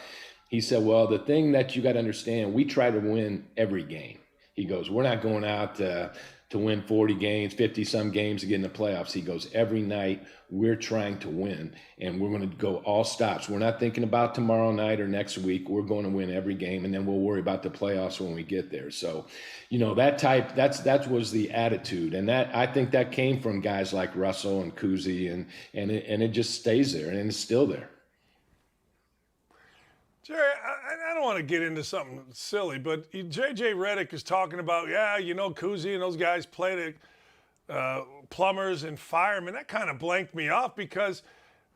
He said, well, the thing that you got to understand, we try to win every game. He goes, we're not going out to win 40 games, 50-some games to get in the playoffs. He goes, every night we're trying to win, and we're going to go all stops. We're not thinking about tomorrow night or next week. We're going to win every game, and then we'll worry about the playoffs when we get there. So, that was the attitude. And that, I think that came from guys like Russell and Kuzi, and it just stays there, and it's still there. Jerry, I don't want to get into something silly, but J.J. Redick is talking about, Kuzi and those guys played plumbers and firemen. That kind of blanked me off because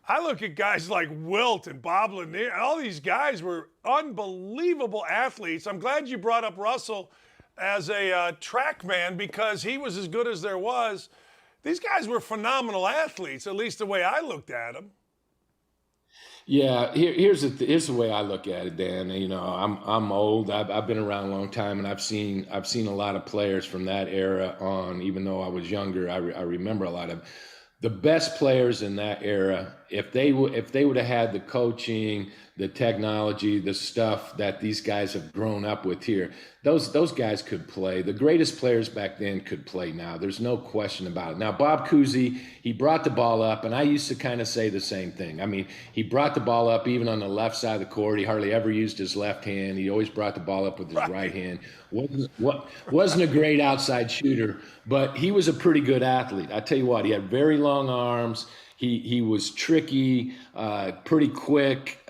I look at guys like Wilt and Bob Lanier. All these guys were unbelievable athletes. I'm glad you brought up Russell as a track man because he was as good as there was. These guys were phenomenal athletes, at least the way I looked at them. Yeah, here's the way I look at it, Dan. You know, I'm old. I've been around a long time, and I've seen a lot of players from that era on. Even though I was younger, I remember a lot of the best players in that era. If they would have had the coaching, the technology, the stuff that these guys have grown up with here, those guys could play. The greatest players back then could play now. There's no question about it. Now, Bob Cousy, he brought the ball up, and I used to kind of say the same thing. I mean, he brought the ball up even on the left side of the court. He hardly ever used his left hand. He always brought the ball up with his right hand. Wasn't a great outside shooter, but he was a pretty good athlete. I tell you what, he had very long arms. He was tricky, pretty quick.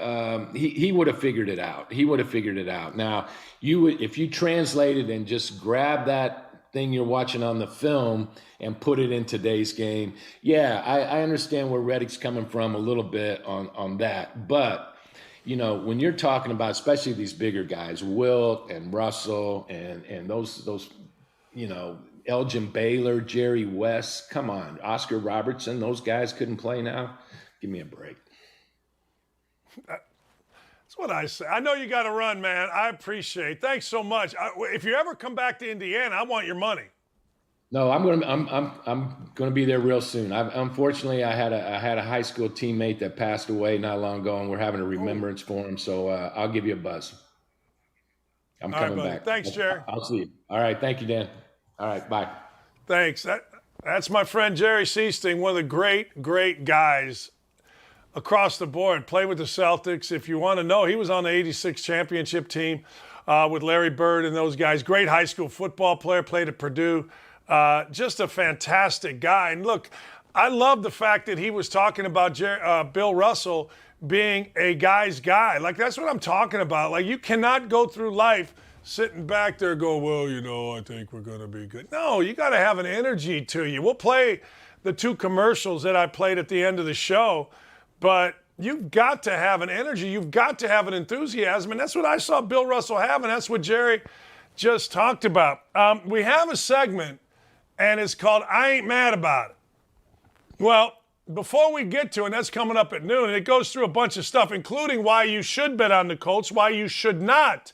He would have figured it out. He would have figured it out. Now, if you translated and just grab that thing you're watching on the film and put it in today's game, yeah, I understand where Reddick's coming from a little bit on that. But, you know, when you're talking about especially these bigger guys, Wilt and Russell and those, you know, Elgin Baylor, Jerry West, come on, Oscar Robertson, those guys couldn't play now. Give me a break. That's what I say. I know you got to run, man. I appreciate it. Thanks so much. If you ever come back to Indiana, I want your money. No, I'm gonna be there real soon. Unfortunately, I had a high school teammate that passed away not long ago, and we're having a remembrance for him. So I'll give you a buzz. I'm coming back. Thanks, Jerry. I'll see you. All right, thank you, Dan. All right, bye. Thanks. That's my friend Jerry Seasting, one of the great guys across the board. Played with the Celtics. If you want to know, he was on the '86 championship team with Larry Bird and those guys. Great high school football player, played at Purdue. Just a fantastic guy. And look, I love the fact that he was talking about Bill Russell being a guy's guy. Like, that's what I'm talking about. Like, you cannot go through life sitting back there going, well, you know, I think we're going to be good. No, you got to have an energy to you. We'll play the two commercials that I played at the end of the show, but you've got to have an energy. You've got to have an enthusiasm, and that's what I saw Bill Russell have, and that's what Jerry just talked about. We have a segment, and it's called I Ain't Mad About It. Well, before we get to it, and that's coming up at noon, and it goes through a bunch of stuff, including why you should bet on the Colts, why you should not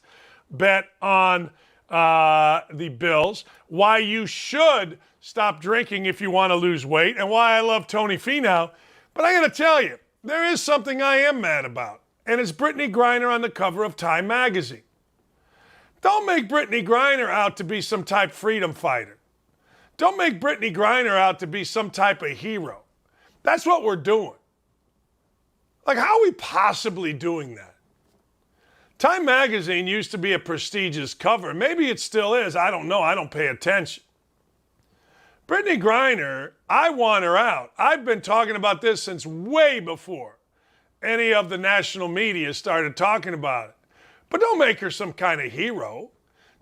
bet on the Bills, why you should stop drinking if you want to lose weight, and why I love Tony Finau. But I got to tell you, there is something I am mad about, and it's Brittany Griner on the cover of Time magazine. Don't make Brittany Griner out to be some type freedom fighter. Don't make Brittany Griner out to be some type of hero. That's what we're doing. Like, how are we possibly doing that? Time magazine used to be a prestigious cover. Maybe it still is. I don't know. I don't pay attention. Brittany Griner, I want her out. I've been talking about this since way before any of the national media started talking about it. But don't make her some kind of hero.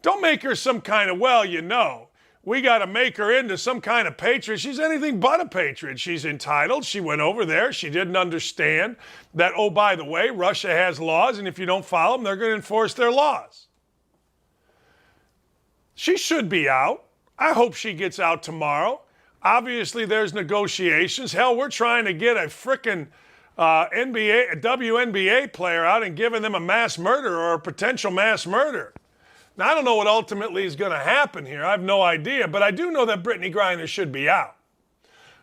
Don't make her some kind of, well, you know, we got to make her into some kind of patriot. She's anything but a patriot. She's entitled. She went over there. She didn't understand that, oh, by the way, Russia has laws, and if you don't follow them, they're going to enforce their laws. She should be out. I hope she gets out tomorrow. Obviously, there's negotiations. Hell, we're trying to get a frickin' WNBA player out and giving them a mass murder or a potential mass murder. Now, I don't know what ultimately is going to happen here. I have no idea, but I do know that Brittany Griner should be out.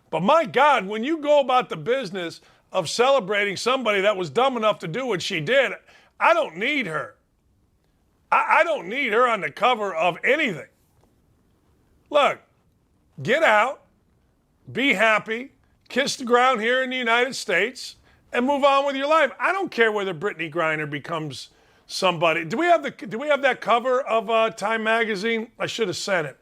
But my God, when you go about the business of celebrating somebody that was dumb enough to do what she did, I don't need her. I don't need her on the cover of anything. Look, get out, be happy, kiss the ground here in the United States, and move on with your life. I don't care whether Brittany Griner becomes somebody. Do we have that cover of Time magazine? I should have sent it.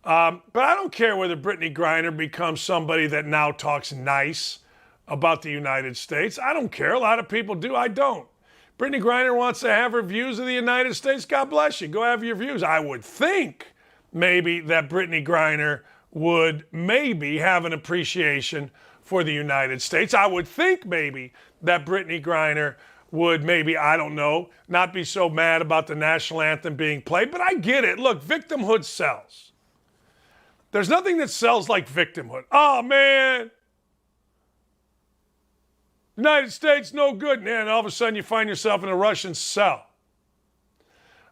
But I don't care whether Brittany Griner becomes somebody that now talks nice about the United States. I don't care. A lot of people do. I don't. Brittany Griner wants to have her views of the United States. God bless you. Go have your views. I would think maybe that Brittany Griner would maybe have an appreciation for the United States. I would think maybe that Brittany Griner would maybe, I don't know, not be so mad about the national anthem being played. But I get it. Look, victimhood sells. There's nothing that sells like victimhood. Oh, man. United States, no good. And all of a sudden you find yourself in a Russian cell.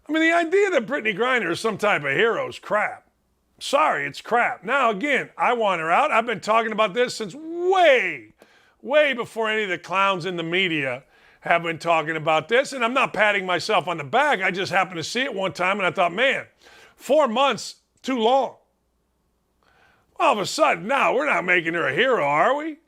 I mean, the idea that Brittany Griner is some type of hero is crap. Sorry, it's crap. Now, again, I want her out. I've been talking about this since way before any of the clowns in the media have been talking about this. And I'm not patting myself on the back. I just happened to see it one time and I thought, man, 4 months, too long. All of a sudden, now we're not making her a hero, are we?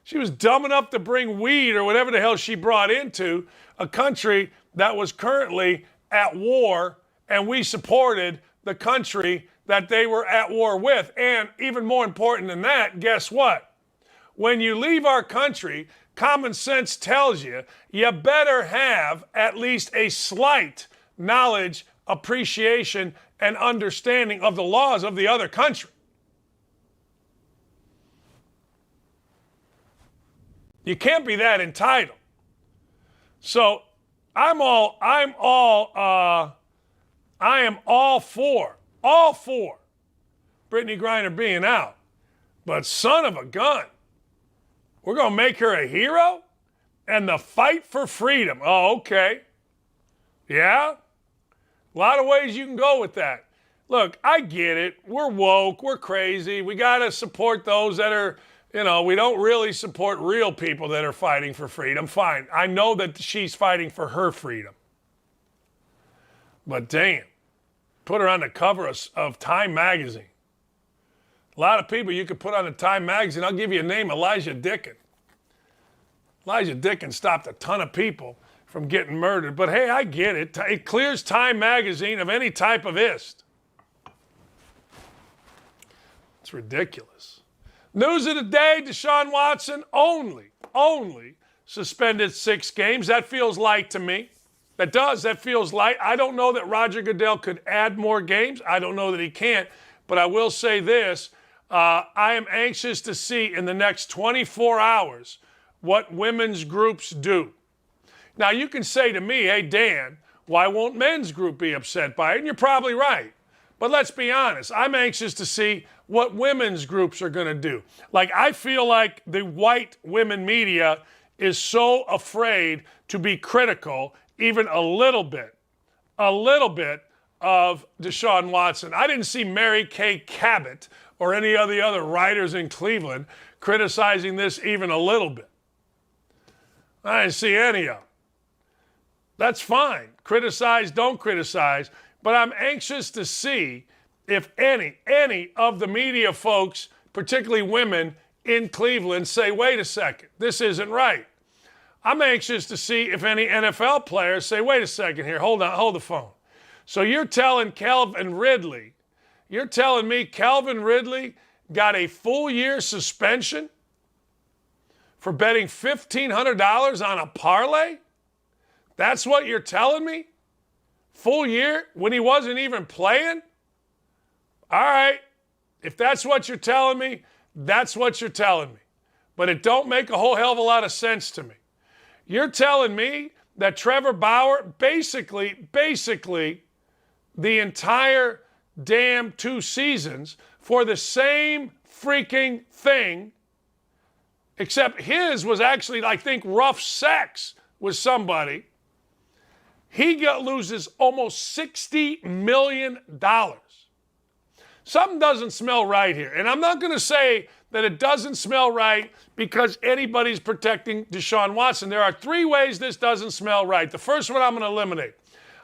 She was dumb enough to bring weed or whatever the hell she brought into a country that was currently at war, and we supported the country that they were at war with. And even more important than that, guess what? When you leave our country, common sense tells you you better have at least a slight knowledge, appreciation, and understanding of the laws of the other country. You can't be that entitled. So I am all for Brittany Griner being out. But son of a gun, we're going to make her a hero? And the fight for freedom. Oh, okay. Yeah? A lot of ways you can go with that. Look, I get it. We're woke. We're crazy. We got to support those that are, we don't really support real people that are fighting for freedom. Fine. I know that she's fighting for her freedom. But damn, put her on the cover of Time magazine. A lot of people you could put on the Time magazine. I'll give you a name, Elijah Dickin. Elijah Dickin stopped a ton of people from getting murdered. But hey, I get it. It clears Time magazine of any type of ist. It's ridiculous. News of the day, Deshaun Watson only suspended 6 games. That feels light to me. That feels light. I don't know that Roger Goodell could add more games. I don't know that he can't. But I will say this. I am anxious to see in the next 24 hours what women's groups do. Now, you can say to me, hey, Dan, why won't men's group be upset by it? And you're probably right. But let's be honest. I'm anxious to see what women's groups are going to do. Like, I feel like the white women media is so afraid to be critical, even a little bit of Deshaun Watson. I didn't see Mary Kay Cabot or any of the other writers in Cleveland criticizing this even a little bit. I didn't see any of them. That's fine. Criticize, don't criticize. But I'm anxious to see if any of the media folks, particularly women in Cleveland, say, wait a second, this isn't right. I'm anxious to see if any NFL players say, wait a second here, hold the phone. So you're telling me Calvin Ridley got a full year suspension for betting $1,500 on a parlay? That's what you're telling me? Full year when he wasn't even playing? All right, if that's what you're telling me, that's what you're telling me. But it don't make a whole hell of a lot of sense to me. You're telling me that Trevor Bauer basically the entire damn 2 seasons for the same freaking thing, except his was actually, I think, rough sex with somebody. He loses almost $60 million. Something doesn't smell right here. And I'm not going to say that it doesn't smell right because anybody's protecting Deshaun Watson. There are 3 ways this doesn't smell right. The first one I'm going to eliminate.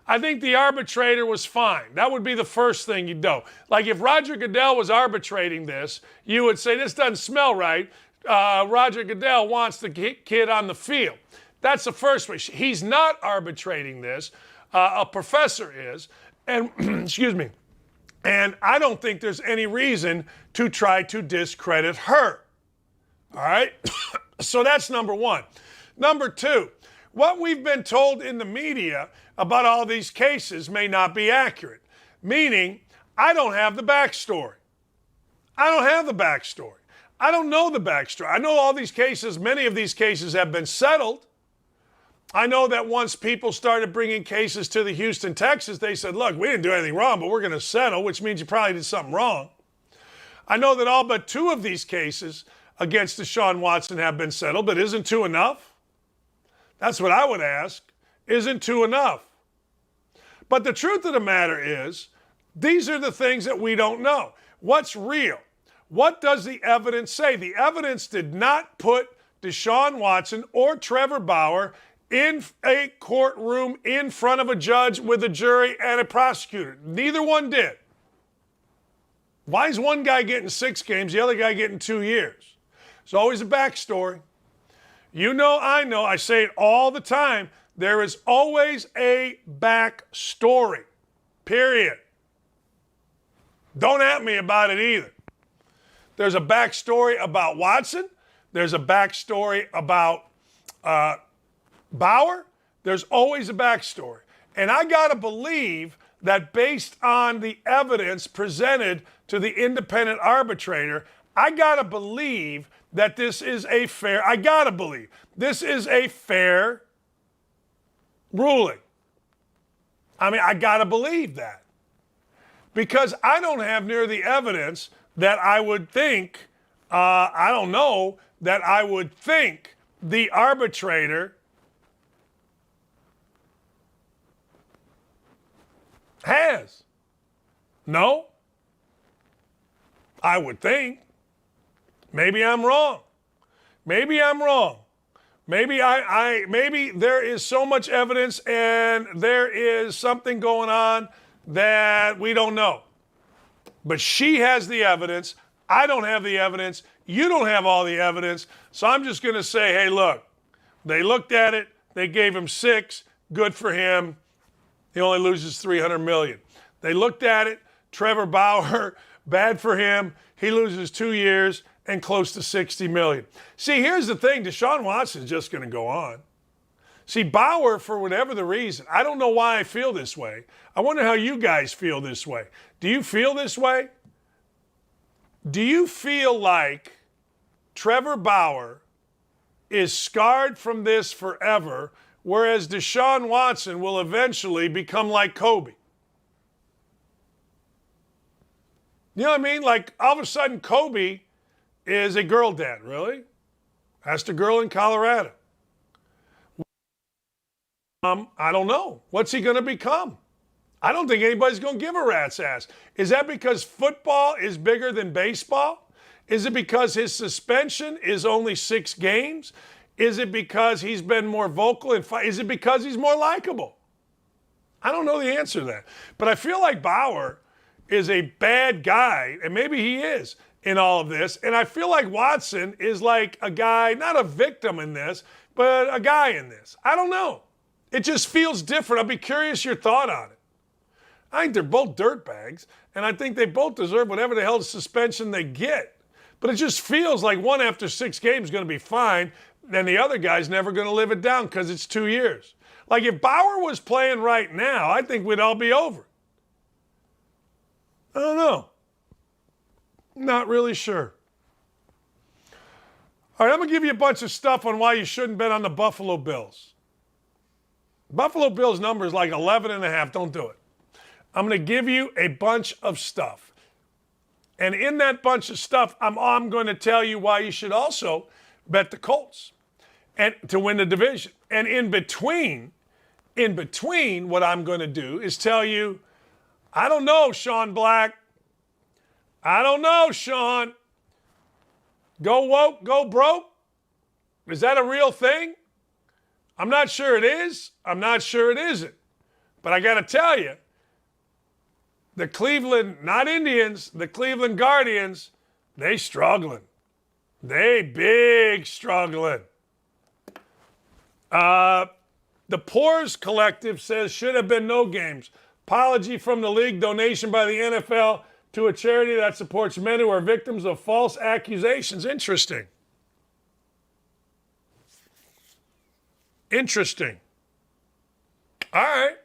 I think the arbitrator was fine. That would be the first thing you'd do. Like if Roger Goodell was arbitrating this, you would say this doesn't smell right. Roger Goodell wants the kid on the field. That's the first way. He's not arbitrating this. A professor is. And, excuse me. And I don't think there's any reason to try to discredit her. All right? So that's number one. Number two, what we've been told in the media about all these cases may not be accurate. Meaning, I don't have the backstory. I don't have the backstory. I don't know the backstory. I know all these cases, many of these cases have been settled. I know that once people started bringing cases to the Houston, Texas, they said, look, we didn't do anything wrong, but we're going to settle, which means you probably did something wrong. I know that all but 2 of these cases against Deshaun Watson have been settled, but isn't 2 enough? That's what I would ask. Isn't 2 enough? But the truth of the matter is, these are the things that we don't know. What's real? What does the evidence say? The evidence did not put Deshaun Watson or Trevor Bauer in a courtroom in front of a judge with a jury and a prosecutor. Neither one did. Why is one guy getting 6 games, the other guy getting 2 years? There's always a backstory. You know, I say it all the time. There is always a backstory, period. Don't at me about it either. There's a backstory about Watson. There's a backstory about Bauer. There's always a backstory. And I got to believe that based on the evidence presented to the independent arbitrator, I got to believe that this is a fair ruling. I mean, I got to believe that. Because I don't have near the evidence that I would think, that I would think the arbitrator has. No? I would think. Maybe I'm wrong. Maybe maybe there is so much evidence and there is something going on that we don't know. But she has the evidence. I don't have the evidence. You don't have all the evidence. So I'm just going to say, hey, look, they looked at it. They gave him 6. Good for him. He only loses $300 million. They looked at it. Trevor Bauer, bad for him. He loses 2 years and close to $60 million. See, here's the thing. Deshaun Watson is just going to go on. See, Bauer, for whatever the reason, I don't know why I feel this way. I wonder how you guys feel this way. Do you feel this way? Do you feel like Trevor Bauer is scarred from this forever, whereas Deshaun Watson will eventually become like Kobe? You know what I mean? Like, all of a sudden, Kobe is a girl dad, really? Asked a girl in Colorado. I don't know. What's he going to become? I don't think anybody's going to give a rat's ass. Is that because football is bigger than baseball? Is it because his suspension is only 6 games? Is it because he's been more vocal and is it because he's more likable? I don't know the answer to that. But I feel like Bauer is a bad guy, and maybe he is in all of this. And I feel like Watson is like a guy, not a victim in this, but a guy in this. I don't know. It just feels different. I'll be curious your thought on it. I think they're both dirtbags, and I think they both deserve whatever the hell suspension they get. But it just feels like one after 6 games is going to be fine, and the other guy's never going to live it down because it's 2 years. Like if Bauer was playing right now, I think we'd all be over. I don't know. Not really sure. All right, I'm going to give you a bunch of stuff on why you shouldn't bet on the Buffalo Bills. Buffalo Bills number is like 11.5. Don't do it. I'm going to give you a bunch of stuff. And in that bunch of stuff, I'm going to tell you why you should also bet the Colts and to win the division. And in between, what I'm going to do is tell you, I don't know, Sean Black. I don't know, Sean. Go woke, go broke. Is that a real thing? I'm not sure it is. I'm not sure it isn't. But I got to tell you, the Cleveland, not Indians, the Cleveland Guardians, they struggling. They big struggling. The Poors Collective says should have been no games. Apology from the league, donation by the NFL to a charity that supports men who are victims of false accusations. Interesting. Interesting. All right.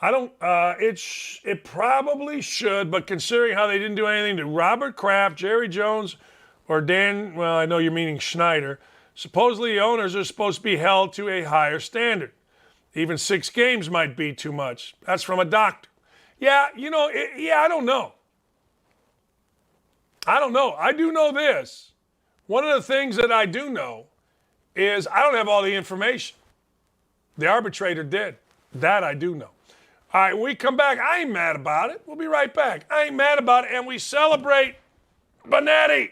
I don't, it probably should, but considering how they didn't do anything to Robert Kraft, Jerry Jones, or Dan, well, I know you're meaning Schneider, supposedly the owners are supposed to be held to a higher standard. Even 6 games might be too much. That's from a doctor. Yeah, I don't know. I don't know. I do know this. One of the things that I do know is I don't have all the information. The arbitrator did. That I do know. All right, when we come back, I ain't mad about it. We'll be right back. I ain't mad about it, and we celebrate Benetti.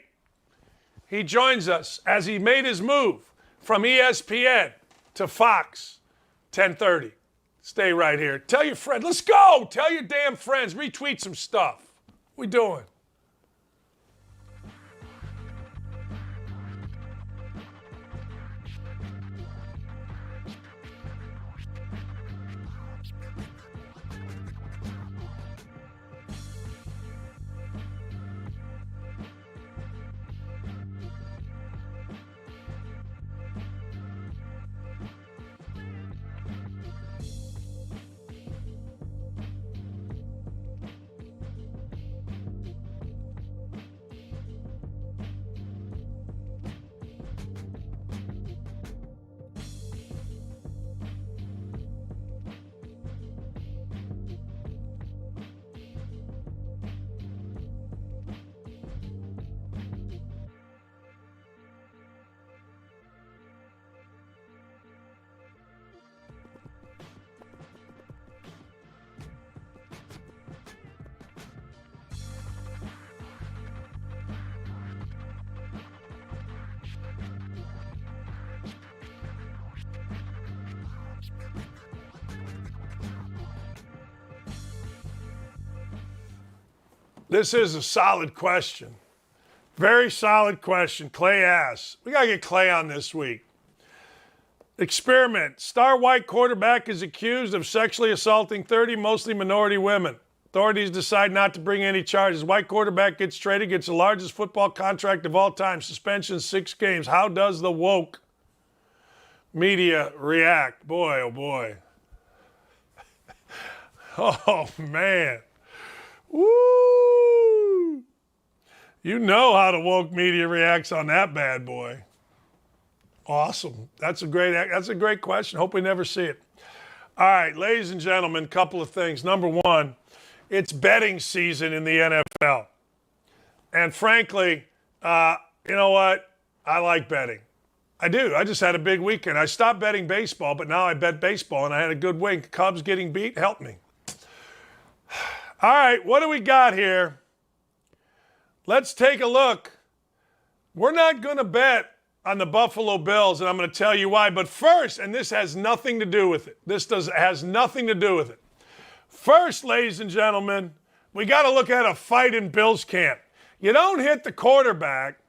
He joins us as he made his move from ESPN to Fox, 10:30. Stay right here. Tell your friends. Let's go. Tell your damn friends. Retweet some stuff. What we doing? This is a solid question. Very solid question. Clay asks. We got to get Clay on this week. Experiment. Star white quarterback is accused of sexually assaulting 30 mostly minority women. Authorities decide not to bring any charges. White quarterback gets traded, gets the largest football contract of all time. Suspension 6 games. How does the woke media react? Boy, oh boy. Oh, man. Woo! You know how the woke media reacts on that bad boy. Awesome. That's a great question. Hope we never see it. All right, ladies and gentlemen, couple of things. Number one, it's betting season in the NFL. And frankly, you know what? I like betting. I do. I just had a big weekend. I stopped betting baseball, but now I bet baseball, and I had a good week. Cubs getting beat helped me. All right, what do we got here? Let's take a look. We're not going to bet on the Buffalo Bills, and I'm going to tell you why. But first, and this has nothing to do with it. Has nothing to do with it. First, ladies and gentlemen, we got to look at a fight in Bills camp. You don't hit the quarterback.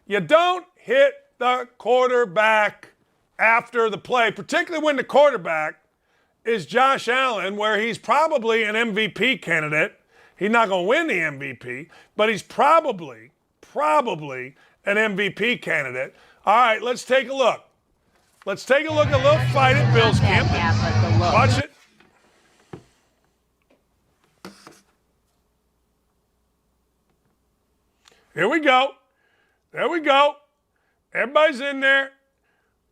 You don't hit the quarterback after the play, particularly when the quarterback is Josh Allen, where he's probably an MVP candidate. He's not going to win the MVP, but he's probably an MVP candidate. All right, let's take a look. Let's take a look at a little fight at Bills camp. Watch it. Here we go. There we go. Everybody's in there.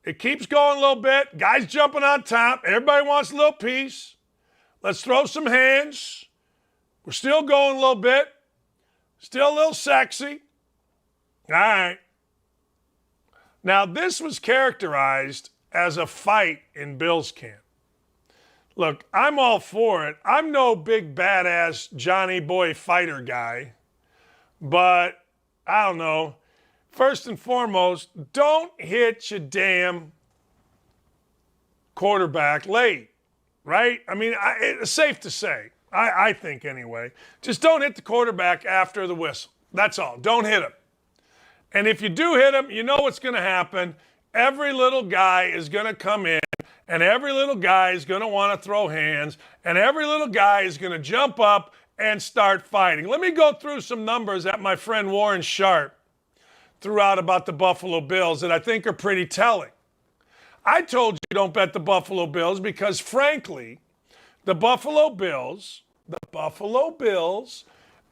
It keeps going a little bit. Guys jumping on top. Everybody wants a little piece. Let's throw some hands. We're still going a little bit. Still a little sexy. All right. Now, this was characterized as a fight in Bills camp. Look, I'm all for it. I'm no big badass Johnny boy fighter guy. But, I don't know. First and foremost, don't hit your damn quarterback late, right? I mean, it's safe to say, I think anyway, just don't hit the quarterback after the whistle. That's all. Don't hit him. And if you do hit him, you know what's going to happen. Every little guy is going to come in, and every little guy is going to want to throw hands, and every little guy is going to jump up and start fighting. Let me go through some numbers that my friend Warren Sharp threw out about the Buffalo Bills that I think are pretty telling. I told you don't bet the Buffalo Bills because, frankly, the Buffalo Bills,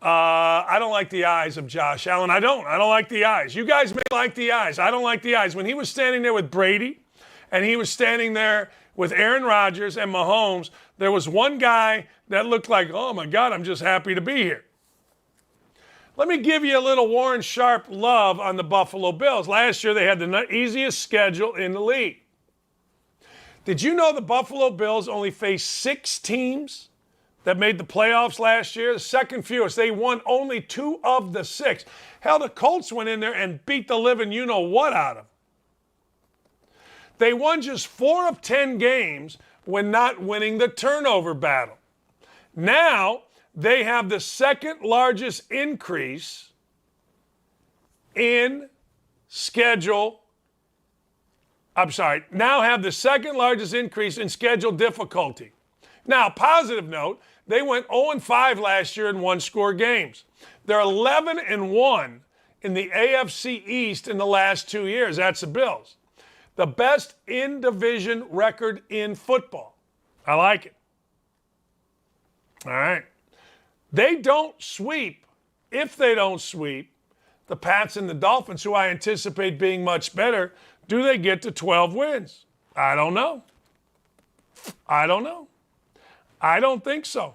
I don't like the eyes of Josh Allen. I don't like the eyes. You guys may like the eyes. I don't like the eyes. When he was standing there with Brady and he was standing there with Aaron Rodgers and Mahomes, there was one guy that looked like, oh, my God, I'm just happy to be here. Let me give you a little Warren Sharp love on the Buffalo Bills. Last year, they had the easiest schedule in the league. Did you know the Buffalo Bills only faced 6 teams that made the playoffs last year? The second fewest. They won only 2 of the 6. Hell, the Colts went in there and beat the living you-know-what out of them. They won just 4 of 10 games when not winning the turnover battle. Now, they have the second largest increase in schedule. Now have the second largest increase in schedule difficulty. Now, positive note, they went 0-5 last year in one-score games. They're 11-1 in the AFC East in the last 2 years. That's the Bills. The best in-division record in football. I like it. All right. They don't sweep, if they don't sweep, the Pats and the Dolphins, who I anticipate being much better. Do they get to 12 wins? I don't know. I don't think so.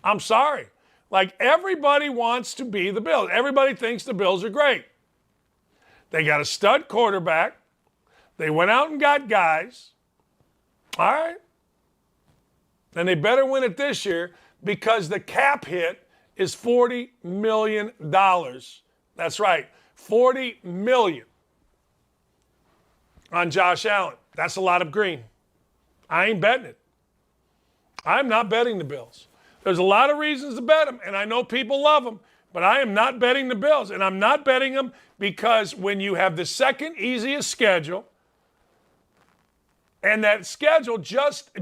I'm sorry. Like, everybody wants to be the Bills. Everybody thinks the Bills are great. They got a stud quarterback. They went out and got guys. All right. And they better win it this year because the cap hit is $40 million. That's right, $40 million on Josh Allen. That's a lot of green. I ain't betting it. I'm not betting the Bills. There's a lot of reasons to bet them, and I know people love them, but I am not betting the Bills. And I'm not betting them because when you have the second easiest schedule, and that schedule just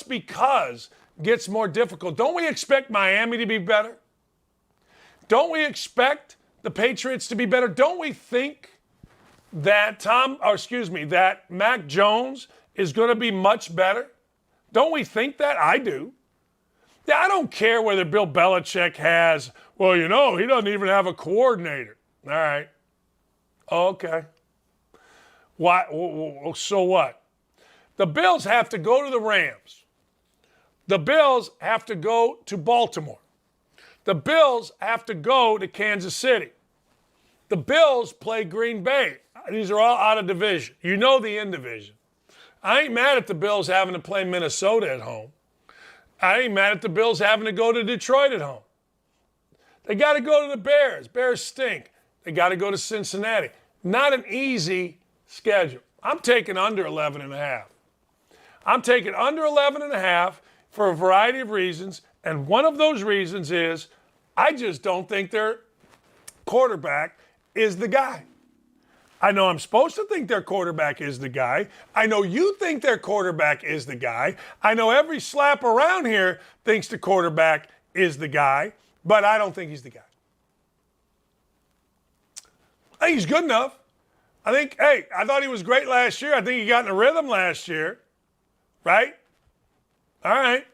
because gets more difficult. Don't we expect Miami to be better? Don't we expect the Patriots to be better? Don't we think that that Mac Jones is going to be much better? Don't we think that? I do. Yeah, I don't care whether Bill Belichick has, he doesn't even have a coordinator. All right. Okay. Why? So what? The Bills have to go to the Rams. The Bills have to go to Baltimore. The Bills have to go to Kansas City. The Bills play Green Bay. These are all out of division. You know the in division. I ain't mad at the Bills having to play Minnesota at home. I ain't mad at the Bills having to go to Detroit at home. They got to go to the Bears. Bears stink. They got to go to Cincinnati. Not an easy schedule. I'm taking under 11.5. I'm taking under 11.5 for a variety of reasons, and one of those reasons is I just don't think their quarterback is the guy. I know I'm supposed to think their quarterback is the guy. I know you think their quarterback is the guy. I know every slap around here thinks the quarterback is the guy, but I don't think he's the guy. I think he's good enough. I thought he was great last year. I think he got in a rhythm last year. Right? All right.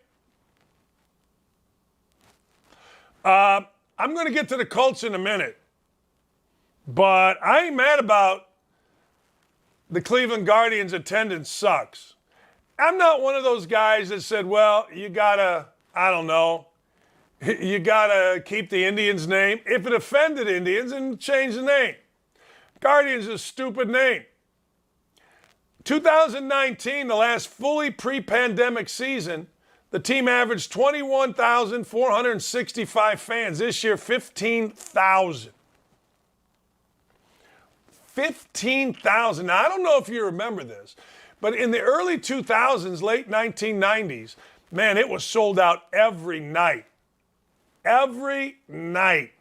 I'm going to get to the Colts in a minute. But I ain't mad about the Cleveland Guardians' attendance sucks. I'm not one of those guys that said, you got to keep the Indians' name. If it offended Indians, then change the name. Guardians is a stupid name. 2019, the last fully pre-pandemic season, the team averaged 21,465 fans. This year, 15,000. 15,000. Now, I don't know if you remember this, but in the early 2000s, late 1990s, man, it was sold out every night. Every night.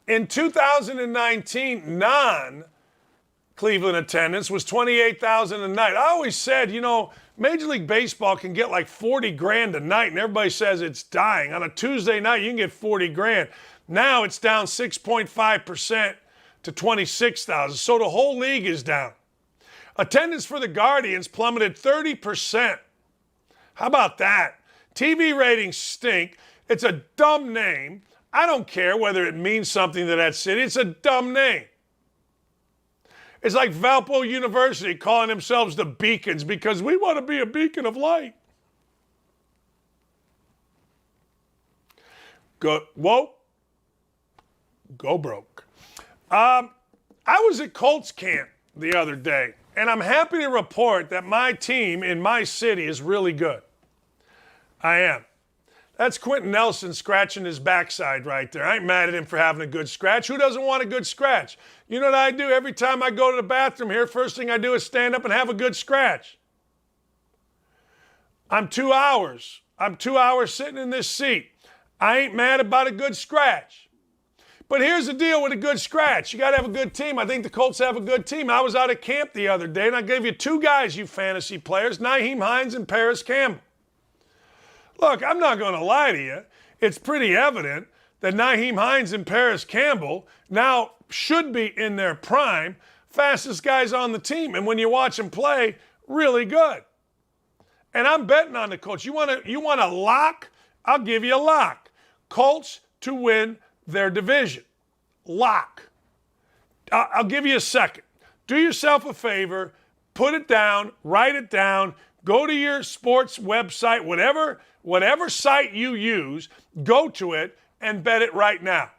In 2019, non-Cleveland attendance was 28,000 a night. I always said, Major League Baseball can get like 40 grand a night, and everybody says it's dying. On a Tuesday night, you can get 40 grand. Now it's down 6.5% to 26,000. So the whole league is down. Attendance for the Guardians plummeted 30%. How about that? TV ratings stink. It's a dumb name. I don't care whether it means something to that city. It's a dumb name. It's like Valpo University calling themselves the Beacons because we want to be a beacon of light. Go broke. I was at Colts camp the other day, and I'm happy to report that my team in my city is really good. I am. That's Quentin Nelson scratching his backside right there. I ain't mad at him for having a good scratch. Who doesn't want a good scratch? You know what I do every time I go to the bathroom here? First thing I do is stand up and have a good scratch. I'm 2 hours sitting in this seat. I ain't mad about a good scratch. But here's the deal with a good scratch. You got to have a good team. I think the Colts have a good team. I was out at camp the other day, and I gave you two guys, you fantasy players, Nyheim Hines and Paris Campbell. Look, I'm not going to lie to you. It's pretty evident that Nyheim Hines and Paris Campbell now should be in their prime, fastest guys on the team. And when you watch them play, really good. And I'm betting on the Colts. You want a lock? I'll give you a lock. Colts to win their division. Lock. I'll give you a second. Do yourself a favor. Put it down. Write it down. Go to your sports website, whatever site you use, go to it and bet it right now.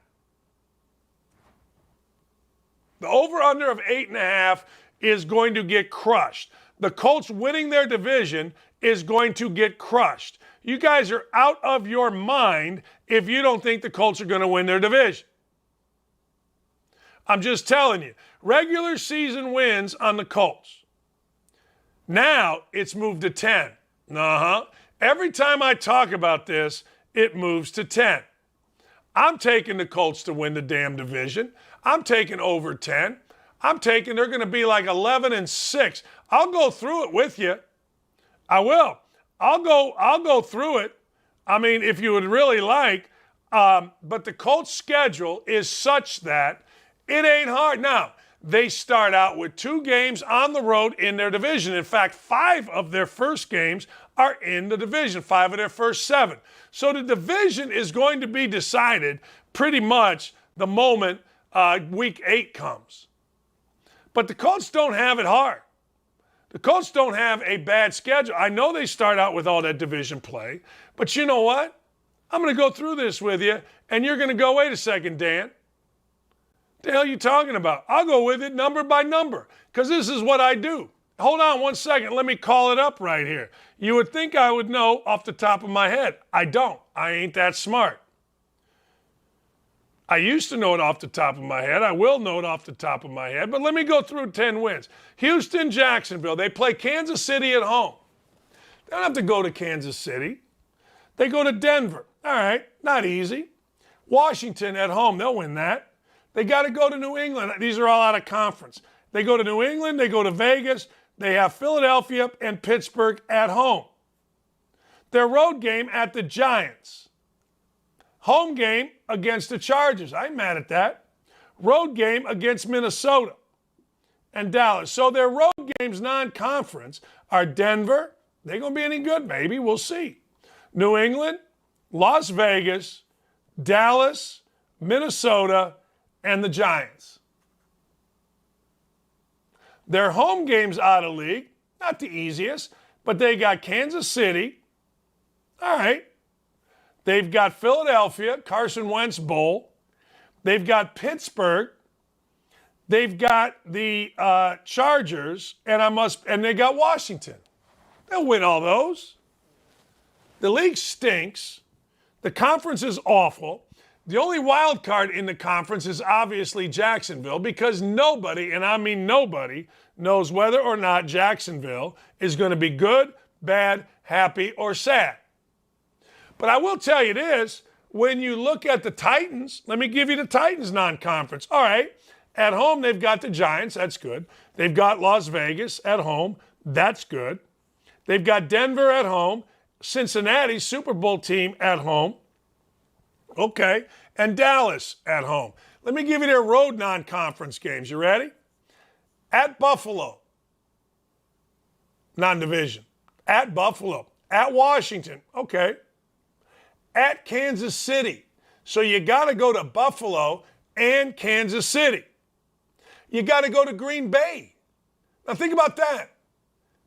The over-under of 8.5 is going to get crushed. The Colts winning their division is going to get crushed. You guys are out of your mind if you don't think the Colts are going to win their division. I'm just telling you. Regular season wins on the Colts. Now it's moved to 10. Every time I talk about this, it moves to 10. I'm taking the Colts to win the damn division. I'm taking over 10. I'm taking they're going to be like 11-6. I'll go through it with you. I will. I'll go through it. I mean, if you would really like. But the Colts' schedule is such that it ain't hard. Now, they start out with 2 games on the road in their division. In fact, 5 of their first games are in the division, 5 of their first 7. So the division is going to be decided pretty much the moment week 8 comes. But the Colts don't have it hard. The Colts don't have a bad schedule. I know they start out with all that division play, but you know what? I'm going to go through this with you, and you're going to go, wait a second, Dan. The hell are you talking about? I'll go with it number by number because this is what I do. Hold on one second. Let me call it up right here. You would think I would know off the top of my head. I don't. I ain't that smart. I used to know it off the top of my head. I will know it off the top of my head. But let me go through 10 wins. Houston, Jacksonville. They play Kansas City at home. They don't have to go to Kansas City. They go to Denver. All right, not easy. Washington at home. They'll win that. They got to go to New England. These are all out of conference. They go to New England. They go to Vegas. They have Philadelphia and Pittsburgh at home. Their road game at the Giants. Home game against the Chargers. I ain't mad at that. Road game against Minnesota and Dallas. So their road games non-conference are Denver. They going to be any good? Maybe. We'll see. New England, Las Vegas, Dallas, Minnesota, and the Giants. Their home games out of league, not the easiest, but they got Kansas City. All right. They've got Philadelphia, Carson Wentz Bowl. They've got Pittsburgh. They've got the Chargers, and they got Washington. They'll win all those. The league stinks. The conference is awful. The only wild card in the conference is obviously Jacksonville because nobody, and I mean nobody, knows whether or not Jacksonville is going to be good, bad, happy, or sad. But I will tell you this, when you look at the Titans, let me give you the Titans non-conference. All right, at home they've got the Giants, that's good. They've got Las Vegas at home, that's good. They've got Denver at home, Cincinnati, Super Bowl team at home. Okay, and Dallas at home. Let me give you their road non-conference games. You ready? At Buffalo, non-division. At Buffalo. At Washington. Okay. At Kansas City. So you got to go to Buffalo and Kansas City. You got to go to Green Bay. Now think about that.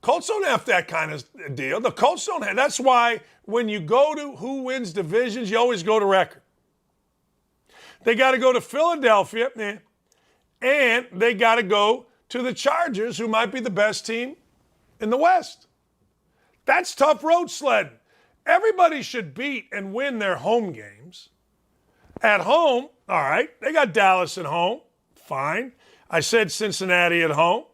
Colts don't have that kind of deal. The Colts don't have. That's why when you go to who wins divisions, you always go to record. They got to go to Philadelphia, and they got to go to the Chargers, who might be the best team in the West. That's tough road sledding. Everybody should beat and win their home games. At home, all right, they got Dallas at home. Fine. I said Cincinnati at home.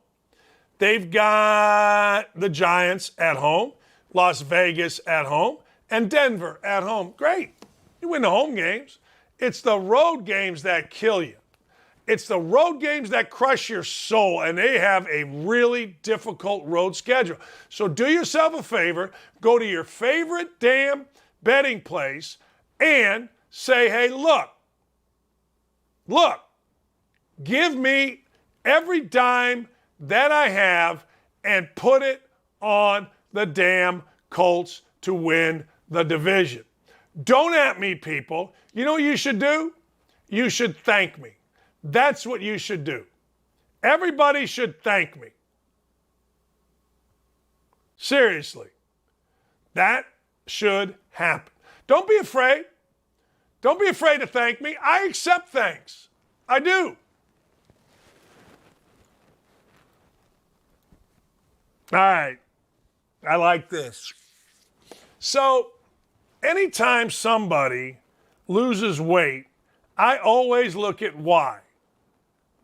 They've got the Giants at home, Las Vegas at home, and Denver at home. Great. You win the home games. It's the road games that kill you. It's the road games that crush your soul, and they have a really difficult road schedule. So do yourself a favor, go to your favorite damn betting place and say, hey, look, give me every dime that I have and put it on the damn Colts to win the division. Don't at me, people. You know what you should do? You should thank me. That's what you should do. Everybody should thank me. Seriously. That should happen. Don't be afraid. Don't be afraid to thank me. I accept thanks. I do. All right. I like this. So, anytime somebody loses weight, I always look at why.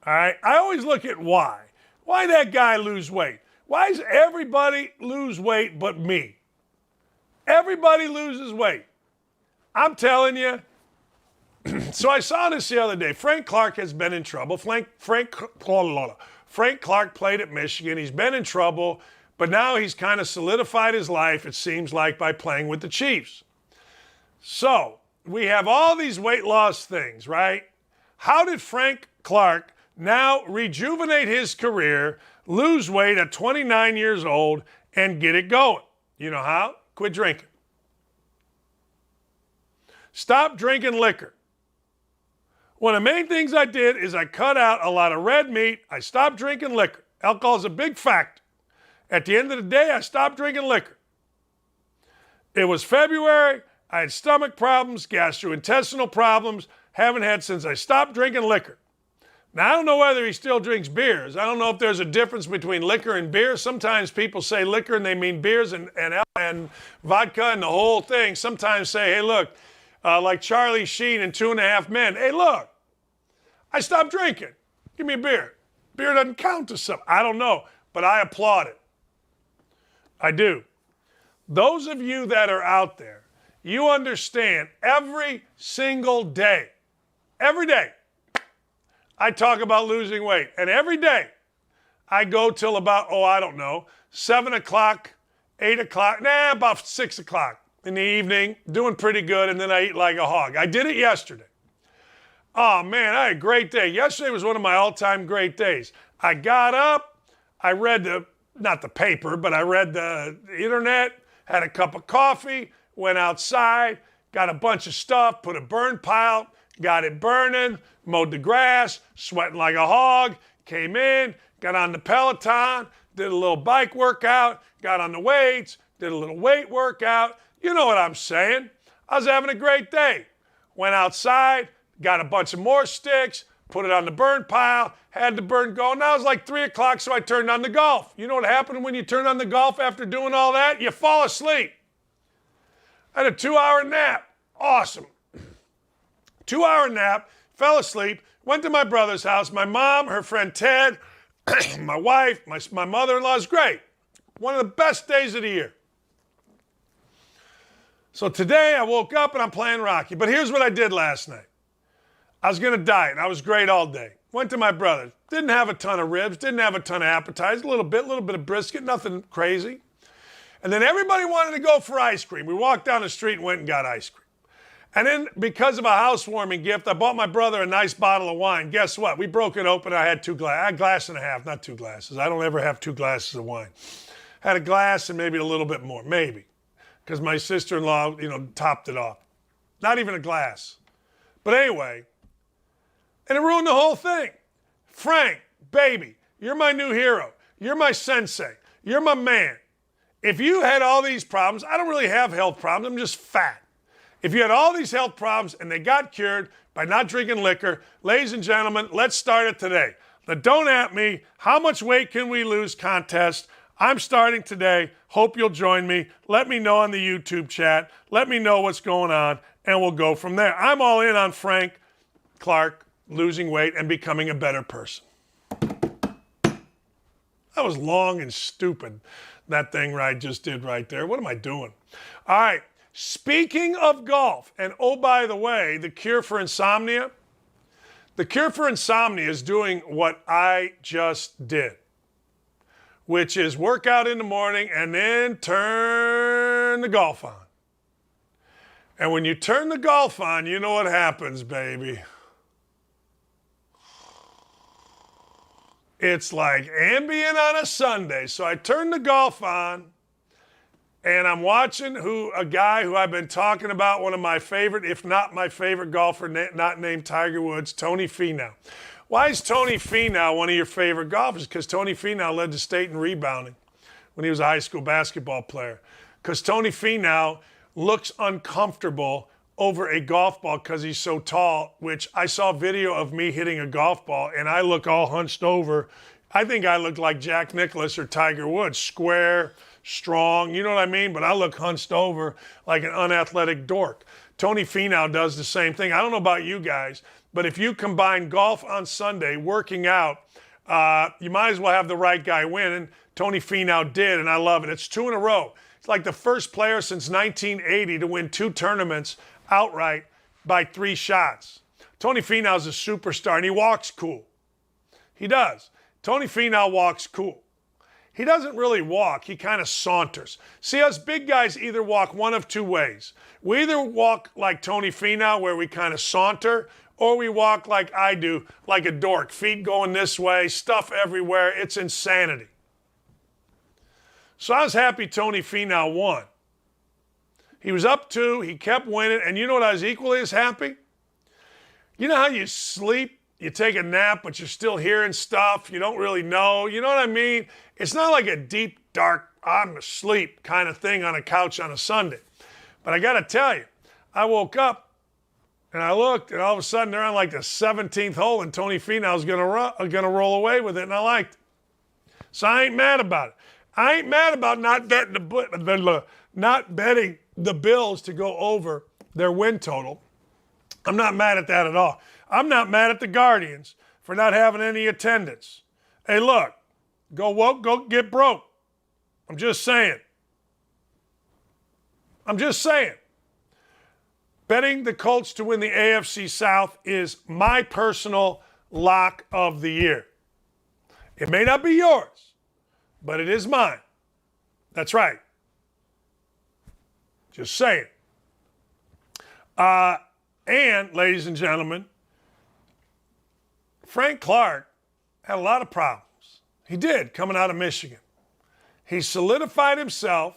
All right? I always look at why. Why that guy lose weight? Why does everybody lose weight but me? Everybody loses weight. I'm telling you. So I saw this the other day. Frank Clark has been in trouble. Frank Clark played at Michigan. He's been in trouble, but now he's kind of solidified his life, it seems like, by playing with the Chiefs. So we have all these weight loss things, right? How did Frank Clark now rejuvenate his career, lose weight at 29 years old, and get it going? You know how? Quit drinking. Stop drinking liquor. One of the main things I did is I cut out a lot of red meat. I stopped drinking liquor. Alcohol is a big factor. At the end of the day, I stopped drinking liquor. It was February. I had stomach problems, gastrointestinal problems. Haven't had since I stopped drinking liquor. Now, I don't know whether he still drinks beers. I don't know if there's a difference between liquor and beer. Sometimes people say liquor and they mean beers and vodka and the whole thing. Sometimes say, hey, look, like Charlie Sheen in 2.5 Men. Hey, look, I stopped drinking. Give me a beer. Beer doesn't count to something. I don't know, but I applaud it. I do. Those of you that are out there, you understand every single day, every day, I talk about losing weight. And every day, I go till about, 7 o'clock, 8 o'clock, about 6 o'clock in the evening, doing pretty good, and then I eat like a hog. I did it yesterday. Oh, man, I had a great day. Yesterday was one of my all-time great days. I got up, I read not the paper, but I read the internet, had a cup of coffee, went outside, got a bunch of stuff, put a burn pile, got it burning, mowed the grass, sweating like a hog, came in, got on the Peloton, did a little bike workout, got on the weights, did a little weight workout. You know what I'm saying. I was having a great day. Went outside, got a bunch of more sticks, put it on the burn pile, had the burn going. Now it's like 3 o'clock, so I turned on the golf. You know what happened when you turn on the golf after doing all that? You fall asleep. I had a 2-hour nap. Awesome. 2-hour nap, fell asleep, went to my brother's house. My mom, her friend Ted, my wife, my mother-in-law. Is great. One of the best days of the year. So today I woke up and I'm playing Rocky. But here's what I did last night. I was going to diet. I was great all day. Went to my brother's. Didn't have a ton of ribs. Didn't have a ton of appetizers. A little bit of brisket. Nothing crazy. And then everybody wanted to go for ice cream. We walked down the street and went and got ice cream. And then because of a housewarming gift, I bought my brother a nice bottle of wine. Guess what? We broke it open. I had 2 glasses. I had a glass and a half, not 2 glasses. I don't ever have 2 glasses of wine. Had a glass and maybe a little bit more. Maybe. Because my sister-in-law, topped it off. Not even a glass. But anyway, and it ruined the whole thing. Frank, baby, you're my new hero. You're my sensei. You're my man. If you had all these problems, I don't really have health problems. I'm just fat. If you had all these health problems and they got cured by not drinking liquor, ladies and gentlemen, let's start it today. The Don't At Me, How Much Weight Can We Lose contest. I'm starting today. Hope you'll join me. Let me know on the YouTube chat. Let me know what's going on, and we'll go from there. I'm all in on Frank Clark losing weight and becoming a better person. That was long and stupid, that thing I just did right there. What am I doing? All right. Speaking of golf, and oh, by the way, the cure for insomnia. The cure for insomnia is doing what I just did, which is work out in the morning and then turn the golf on. And when you turn the golf on, you know what happens, baby. It's like Ambien on a Sunday. So I turn the golf on, and I'm watching a guy who I've been talking about, one of my favorite, if not my favorite golfer, not named Tiger Woods, Tony Finau. Why is Tony Finau one of your favorite golfers? Because Tony Finau led the state in rebounding when he was a high school basketball player. Because Tony Finau looks uncomfortable over a golf ball because he's so tall, which I saw video of me hitting a golf ball, and I look all hunched over. I think I look like Jack Nicklaus or Tiger Woods, square, strong, you know what I mean? But I look hunched over like an unathletic dork. Tony Finau does the same thing. I don't know about you guys, but if you combine golf on Sunday, working out, you might as well have the right guy win. And Tony Finau did, and I love it. It's 2 in a row. It's like the first player since 1980 to win 2 tournaments outright by 3 shots. Tony Finau's a superstar, and he walks cool. He does. Tony Finau walks cool. He doesn't really walk. He kind of saunters. See, us big guys either walk one of 2 ways. We either walk like Tony Finau, where we kind of saunter, or we walk like I do, like a dork. Feet going this way, stuff everywhere. It's insanity. So I was happy Tony Finau won. He was up 2. He kept winning. And you know what I was equally as happy? You know how you sleep? You take a nap, but you're still hearing stuff. You don't really know. You know what I mean? It's not like a deep, dark, I'm asleep kind of thing on a couch on a Sunday. But I got to tell you, I woke up and I looked, and all of a sudden they're on like the 17th hole, and Tony Finau's going to roll away with it, and I liked it. So I ain't mad about it. I ain't mad about not betting the Bills to go over their win total. I'm not mad at that at all. I'm not mad at the Guardians for not having any attendance. Hey, look, go woke, go get broke. I'm just saying. Betting the Colts to win the AFC South is my personal lock of the year. It may not be yours, but it is mine. That's right. Just saying. And, ladies and gentlemen, Frank Clark had a lot of problems. He did, coming out of Michigan. He solidified himself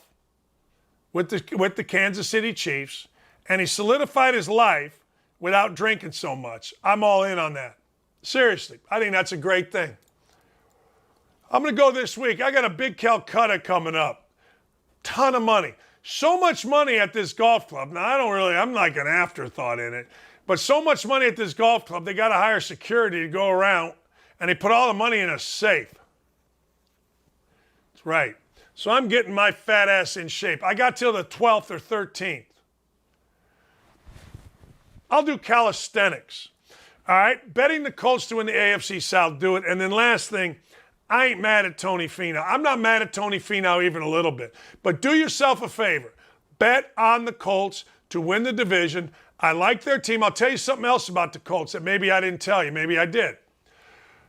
with the Kansas City Chiefs, and he solidified his life without drinking so much. I'm all in on that. Seriously, I think that's a great thing. I'm going to go this week. I got a big Calcutta coming up. Ton of money. So much money at this golf club. Now, I'm like an afterthought in it. But so much money at this golf club, they got to hire security to go around, and they put all the money in a safe. That's right. So I'm getting my fat ass in shape. I got till the 12th or 13th. I'll do calisthenics. All right? Betting the Colts to win the AFC South, do it. And then last thing, I ain't mad at Tony Finau. I'm not mad at Tony Finau even a little bit. But do yourself a favor. Bet on the Colts to win the division. I like their team. I'll tell you something else about the Colts that maybe I didn't tell you. Maybe I did.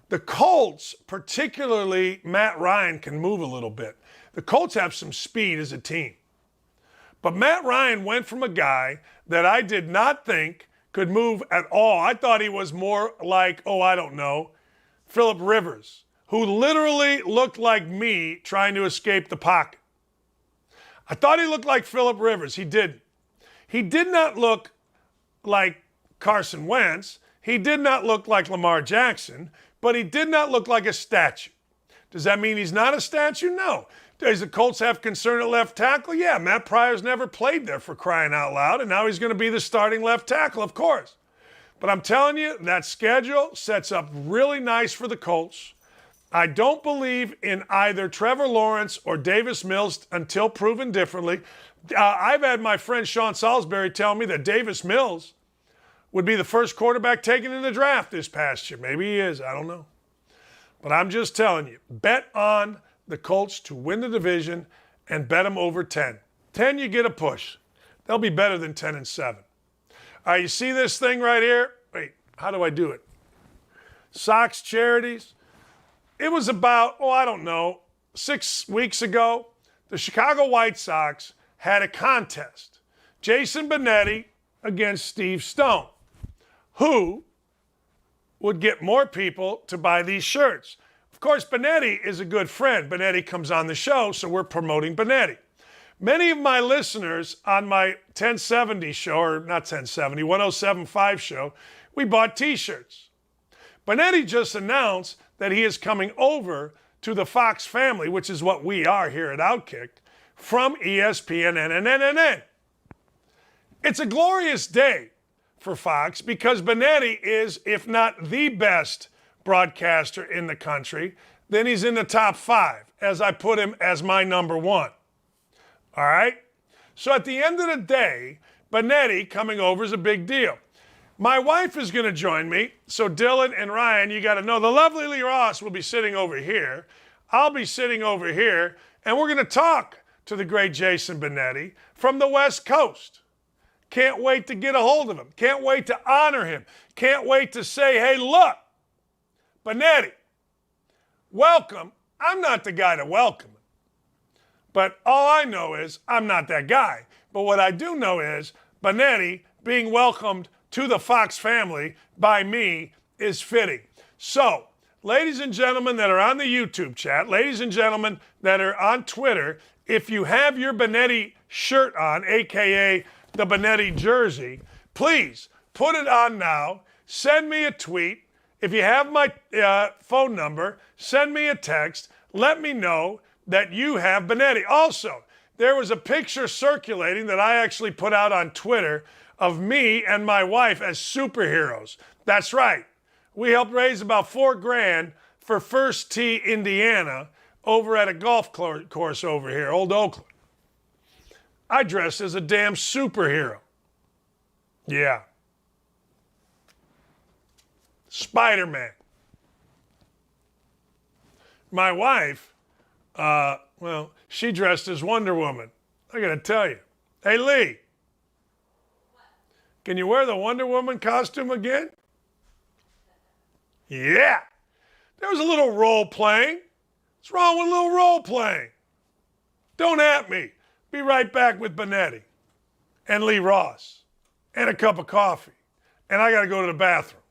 The Colts, particularly Matt Ryan, can move a little bit. The Colts have some speed as a team. But Matt Ryan went from a guy that I did not think could move at all. I thought he was more like, Phillip Rivers, who literally looked like me trying to escape the pocket. I thought he looked like Phillip Rivers. He didn't. He did not look like Carson Wentz. He did not look like Lamar Jackson, but he did not look like a statue. Does that mean he's not a statue? No. Does the Colts have concern at left tackle? Yeah, Matt Pryor's never played there, for crying out loud, and now he's going to be the starting left tackle, of course. But I'm telling you, that schedule sets up really nice for the Colts. I don't believe in either Trevor Lawrence or Davis Mills until proven differently. I've had my friend Sean Salisbury tell me that Davis Mills would be the first quarterback taken in the draft this past year. Maybe he is. I don't know. But I'm just telling you, bet on the Colts to win the division and bet them over 10. 10, you get a push. They'll be better than 10-7. All right, you see this thing right here? Wait, how do I do it? Sox charities. It was about, I don't know, 6 weeks ago, the Chicago White Sox had a contest. Jason Benetti against Steve Stone. Who would get more people to buy these shirts? Of course, Benetti is a good friend. Benetti comes on the show, so we're promoting Benetti. Many of my listeners on my 1070 show, or not 1070, 1075 show, we bought T-shirts. Benetti just announced that he is coming over to the Fox family, which is what we are here at Outkick, from ESPN and It's a glorious day for Fox because Benetti is, if not the best broadcaster in the country, then he's in the top 5, as I put him as my number 1. All right? So at the end of the day, Benetti coming over is a big deal. My wife is going to join me, so Dylan and Ryan, you got to know, the lovely Lee Ross will be sitting over here. I'll be sitting over here, and we're going to talk to the great Jason Benetti from the West Coast. Can't wait to get a hold of him. Can't wait to honor him. Can't wait to say, hey, look, Benetti, welcome. I'm not the guy to welcome him. But all I know is I'm not that guy. But what I do know is Benetti being welcomed to the Fox family by me is fitting. So, ladies and gentlemen that are on the YouTube chat, ladies and gentlemen that are on Twitter, if you have your Benetti shirt on, a.k.a. the Benetti jersey, please put it on now. Send me a tweet. If you have my phone number, send me a text. Let me know that you have Benetti. Also, there was a picture circulating that I actually put out on Twitter of me and my wife as superheroes. That's right. We helped raise about $4,000 for First Tee Indiana over at a golf course over here, Old Oakland. I dressed as a damn superhero. Yeah. Spider-Man. My wife, she dressed as Wonder Woman. I got to tell you. Hey, Lee. Can you wear the Wonder Woman costume again? Yeah. There was a little role playing. What's wrong with a little role playing? Don't at me. Be right back with Benetti and Lee Ross and a cup of coffee. And I got to go to the bathroom.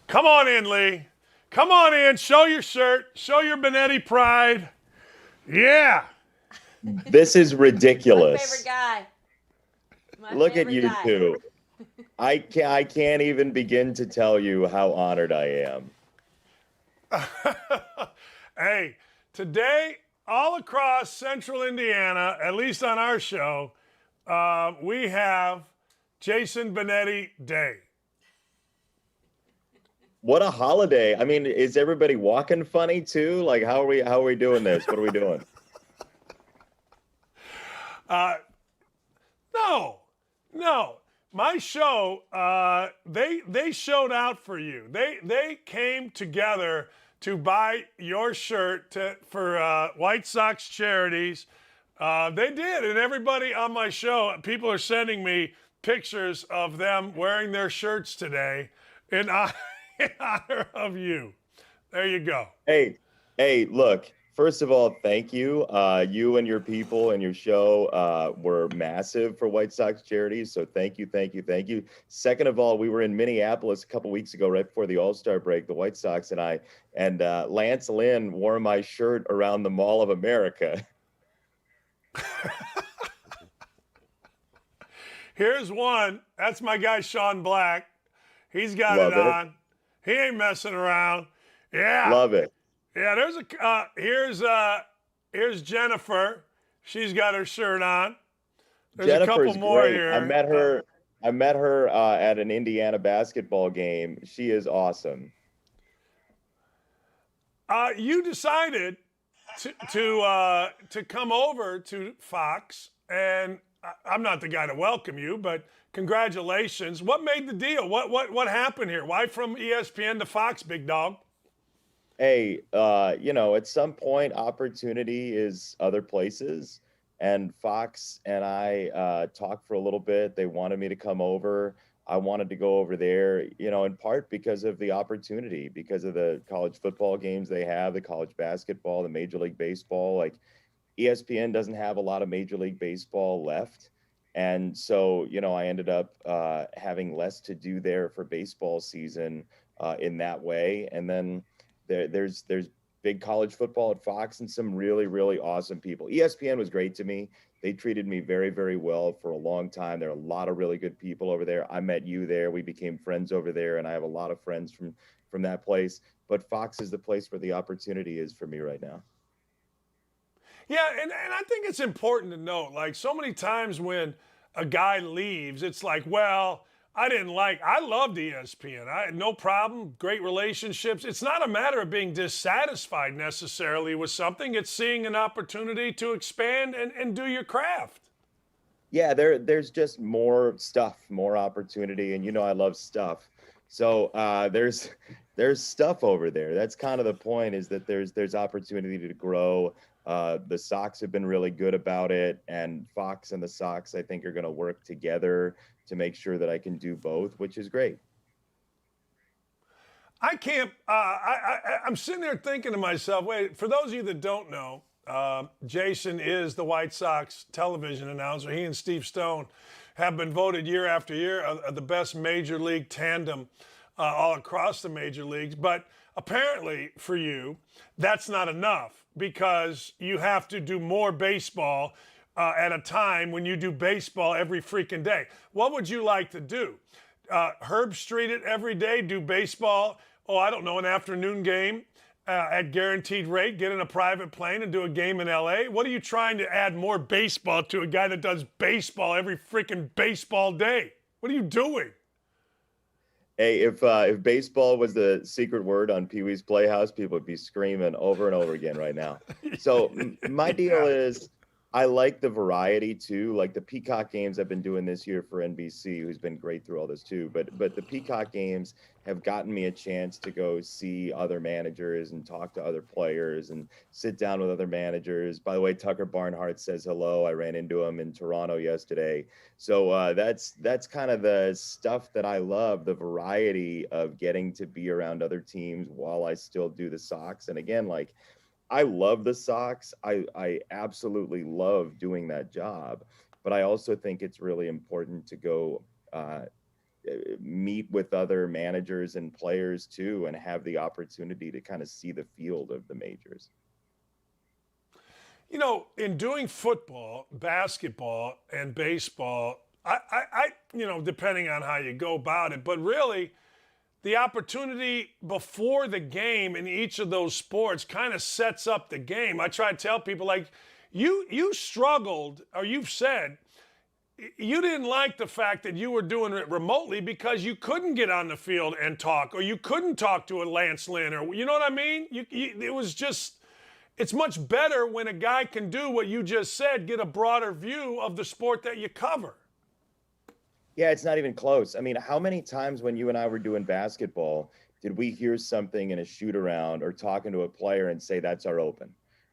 Come on in, Lee. Come on in. Show your shirt. Show your Benetti pride. Yeah. This is ridiculous. My favorite guy. Look at you two. I can't even begin to tell you how honored I am. Hey, today, all across central Indiana, at least on our show, we have Jason Benetti Day. What a holiday. I mean, is everybody walking funny too? Like, how are we doing this? What are we doing? No. My show, they showed out for you. They came together to buy your shirt for White Sox charities. They did, and everybody on my show, people are sending me pictures of them wearing their shirts today in honor of you. There you go. Hey, look. First of all, thank you. You and your people and your show were massive for White Sox charities. So thank you. Second of all, we were in Minneapolis a couple weeks ago, right before the All-Star break, the White Sox and I, and Lance Lynn wore my shirt around the Mall of America. Here's one. That's my guy, Sean Black. He's got Love it it. on. He ain't messing around. Yeah. Love it. Yeah, there's here's Jennifer. She's got her shirt on. There's Jennifer's a couple more great. here. I met her at an Indiana basketball game. She is awesome. You decided to come over to Fox, and I'm not the guy to welcome you, but congratulations. What made the deal? What happened here? Why from ESPN to Fox, big dog? Hey, at some point, opportunity is other places. And Fox and I talked for a little bit. They wanted me to come over. I wanted to go over there, in part because of the opportunity, because of the college football games they have, the college basketball, the Major League Baseball. Like, ESPN doesn't have a lot of Major League Baseball left. And so, I ended up having less to do there for baseball season in that way. And then there's big college football at Fox and some really, really awesome people. ESPN was great to me. They treated me very, very well for a long time. There are a lot of really good people over there. I met you there. We became friends over there, and I have a lot of friends from that place. But Fox is the place where the opportunity is for me right now. Yeah, and I think it's important to note, like, so many times when a guy leaves, it's like, well, I loved ESPN. I had no problem, great relationships. It's not a matter of being dissatisfied necessarily with something. It's seeing an opportunity to expand and do your craft. Yeah, there's just more stuff, more opportunity. And I love stuff. So there's stuff over there. That's kind of the point, is that there's opportunity to grow. The Sox have been really good about it, and Fox and the Sox, I think, are going to work together to make sure that I can do both, which is great. I can't. I'm sitting there thinking to myself, wait, for those of you that don't know, Jason is the White Sox television announcer. He and Steve Stone have been voted year after year the best major league tandem all across the major leagues. But apparently for you, that's not enough, because you have to do more baseball at a time when you do baseball every freaking day. What would you like to do? Herb Street it every day, do baseball, an afternoon game at guaranteed rate, get in a private plane and do a game in LA? What are you trying to add more baseball to a guy that does baseball every freaking baseball day? What are you doing? Hey, if baseball was the secret word on Pee Wee's Playhouse, people would be screaming over and over again right now. So my deal is, I like the variety too. Like the Peacock games I've been doing this year for NBC, who's been great through all this too. But the Peacock games have gotten me a chance to go see other managers and talk to other players and sit down with other managers. By the way, Tucker Barnhart says hello. I ran into him in Toronto yesterday. So that's kind of the stuff that I love, the variety of getting to be around other teams while I still do the Sox. And again, like, I love the Sox. I absolutely love doing that job, but I also think it's really important to go meet with other managers and players too, and have the opportunity to kind of see the field of the majors. You know, in doing football, basketball, and baseball, I depending on how you go about it, but really, the opportunity before the game in each of those sports kind of sets up the game. I try to tell people, like, you struggled, or you've said, you didn't like the fact that you were doing it remotely because you couldn't get on the field and talk, or you couldn't talk to a Lance Lynn, or you know what I mean? It was just, it's much better when a guy can do what you just said, get a broader view of the sport that you cover. Yeah, it's not even close. I mean, how many times when you and I were doing basketball did we hear something in a shoot around or talking to a player and say, that's our open?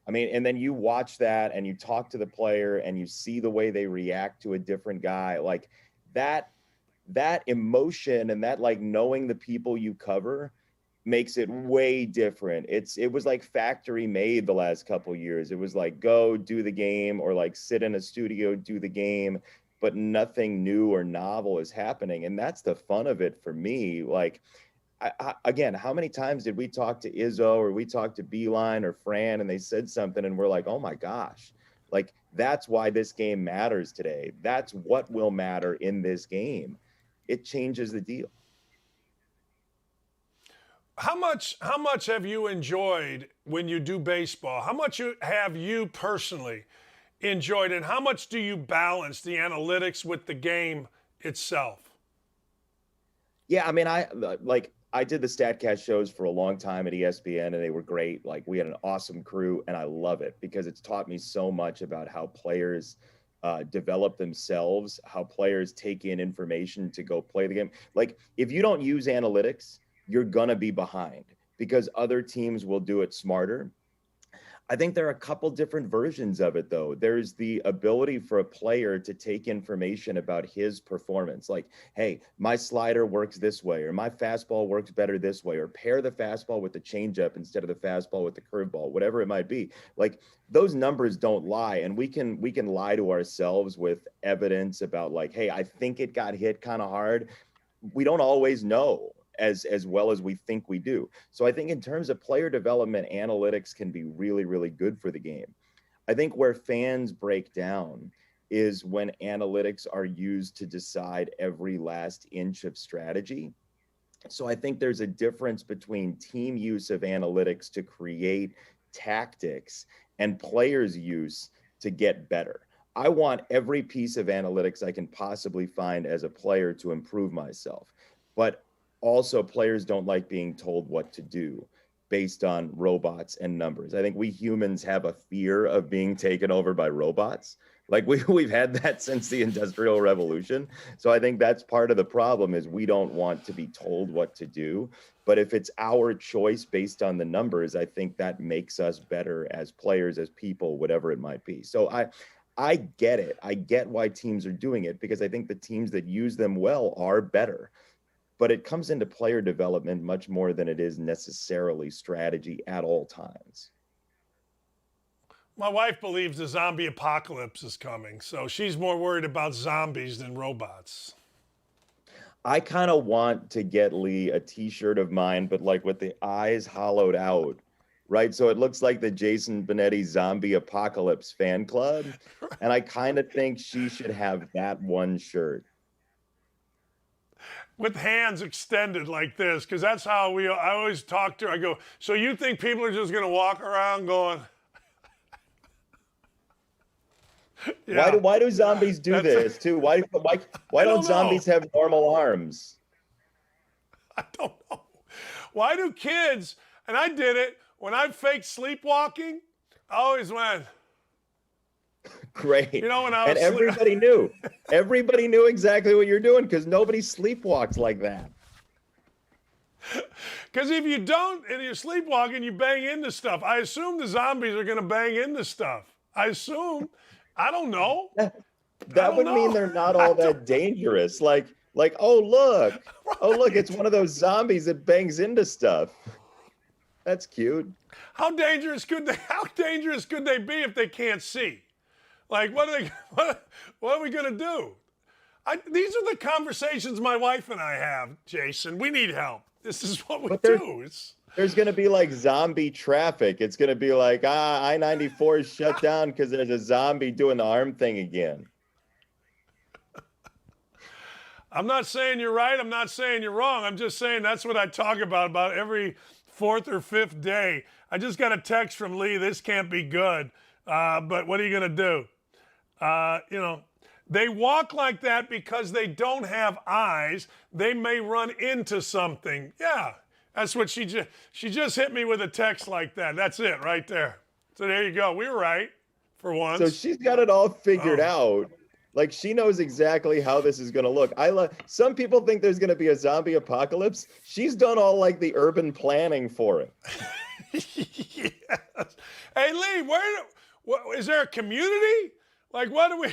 I mean, and then you watch that and you talk to the player and you see the way they react to a different guy. Like that emotion and that, like, knowing the people you cover makes it way different. It was like factory made the last couple of years. It was like, go do the game, or like sit in a studio, do the game, but nothing new or novel is happening. And that's the fun of it for me. Like, again, how many times did we talk to Izzo, or we talked to Beeline or Fran, and they said something and we're like, oh my gosh, like, that's why this game matters today. That's what will matter in this game. It changes the deal. How much have you enjoyed when you do baseball? How much have you personally enjoyed, and how much do you balance the analytics with the game itself? Yeah, I mean, I did the StatCast shows for a long time at ESPN, and they were great. Like, we had an awesome crew, and I love it because it's taught me so much about how players develop themselves, how players take in information to go play the game. Like, if you don't use analytics, you're going to be behind because other teams will do it smarter. I think there are a couple different versions of it, though. There's the ability for a player to take information about his performance. Like, hey, my slider works this way, or my fastball works better this way, or pair the fastball with the changeup instead of the fastball with the curveball, whatever it might be. Like, those numbers don't lie. And we can lie to ourselves with evidence about, like, hey, I think it got hit kind of hard. We don't always know as well as we think we do. So I think in terms of player development, analytics can be really, really good for the game. I think where fans break down is when analytics are used to decide every last inch of strategy. So I think there's a difference between team use of analytics to create tactics and players' use to get better. I want every piece of analytics I can possibly find as a player to improve myself. But also, players don't like being told what to do based on robots and numbers. I think we humans have a fear of being taken over by robots. Like, we've had that since the Industrial Revolution. So I think that's part of the problem, is we don't want to be told what to do. But if it's our choice based on the numbers, I think that makes us better as players, as people, whatever it might be. So I get it. I get why teams are doing it, because I think the teams that use them well are better. But it comes into player development much more than it is necessarily strategy at all times. My wife believes the zombie apocalypse is coming, so she's more worried about zombies than robots. I kind of want to get Lee a t-shirt of mine, but like with the eyes hollowed out, right? So it looks like the Jason Benetti Zombie Apocalypse fan club. And I kind of think she should have that one shirt. With hands extended like this, because that's how I always talk to her. I go, so you think people are just going to walk around going... Yeah. Why do zombies do this too? Why don't zombies have normal arms? I don't know. Why do kids, and I did it, when I faked sleepwalking, I always went... Great. You know, when I was everybody knew. Everybody knew exactly what you're doing, because nobody sleepwalks like that. Because if you don't, and you're sleepwalking, you bang into stuff. I assume the zombies are going to bang into stuff. I assume. I don't know. That would mean they're not all that dangerous. Like, oh look, right. Oh look, it's one of those zombies that bangs into stuff. That's cute. How dangerous could they be if they can't see? Like, what are we gonna do? These are the conversations my wife and I have, Jason. We need help. This is what we But do. There's going to be like zombie traffic. It's going to be like, I-94 is shut down because there's a zombie doing the arm thing again. I'm not saying you're right. I'm not saying you're wrong. I'm just saying that's what I talk about every fourth or fifth day. I just got a text from Lee. This can't be good. But what are you going to do? They walk like that because they don't have eyes. They may run into something. Yeah, that's what she just hit me with a text like that. That's it right there. So there you go. We were right for once. So she's got it all figured out. Like she knows exactly how this is going to look. Some people think there's going to be a zombie apocalypse. She's done all like the urban planning for it. Yes. Hey Lee, is there a community? Like what do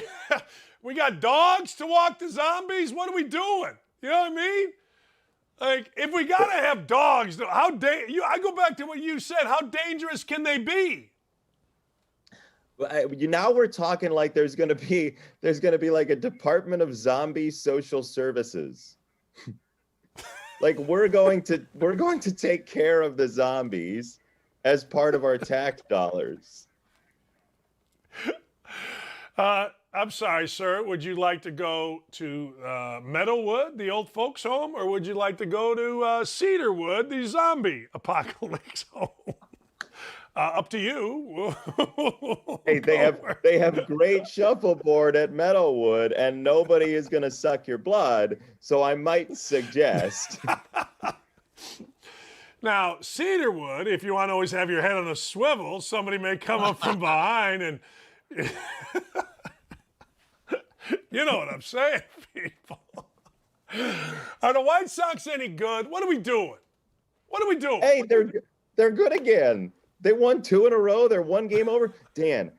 we got dogs to walk the zombies? What are we doing? You know what I mean? Like if we gotta have dogs, I go back to what you said. How dangerous can they be? Now we're talking like there's gonna be like a Department of Zombie Social Services. Like we're going to take care of the zombies as part of our tax dollars. I'm sorry, sir. Would you like to go to Meadowwood, the old folks' home, or would you like to go to Cedarwood, the zombie apocalypse home? Up to you. Hey, they have great shuffleboard at Meadowwood, and nobody is going to suck your blood. So I might suggest. Now, Cedarwood, if you want to always have your head on a swivel, somebody may come up from behind and. You know what I'm saying, people. Are the White Sox any good? What are we doing? Hey, they're good again. They won 2 in a row. They're 1 game over. Dan.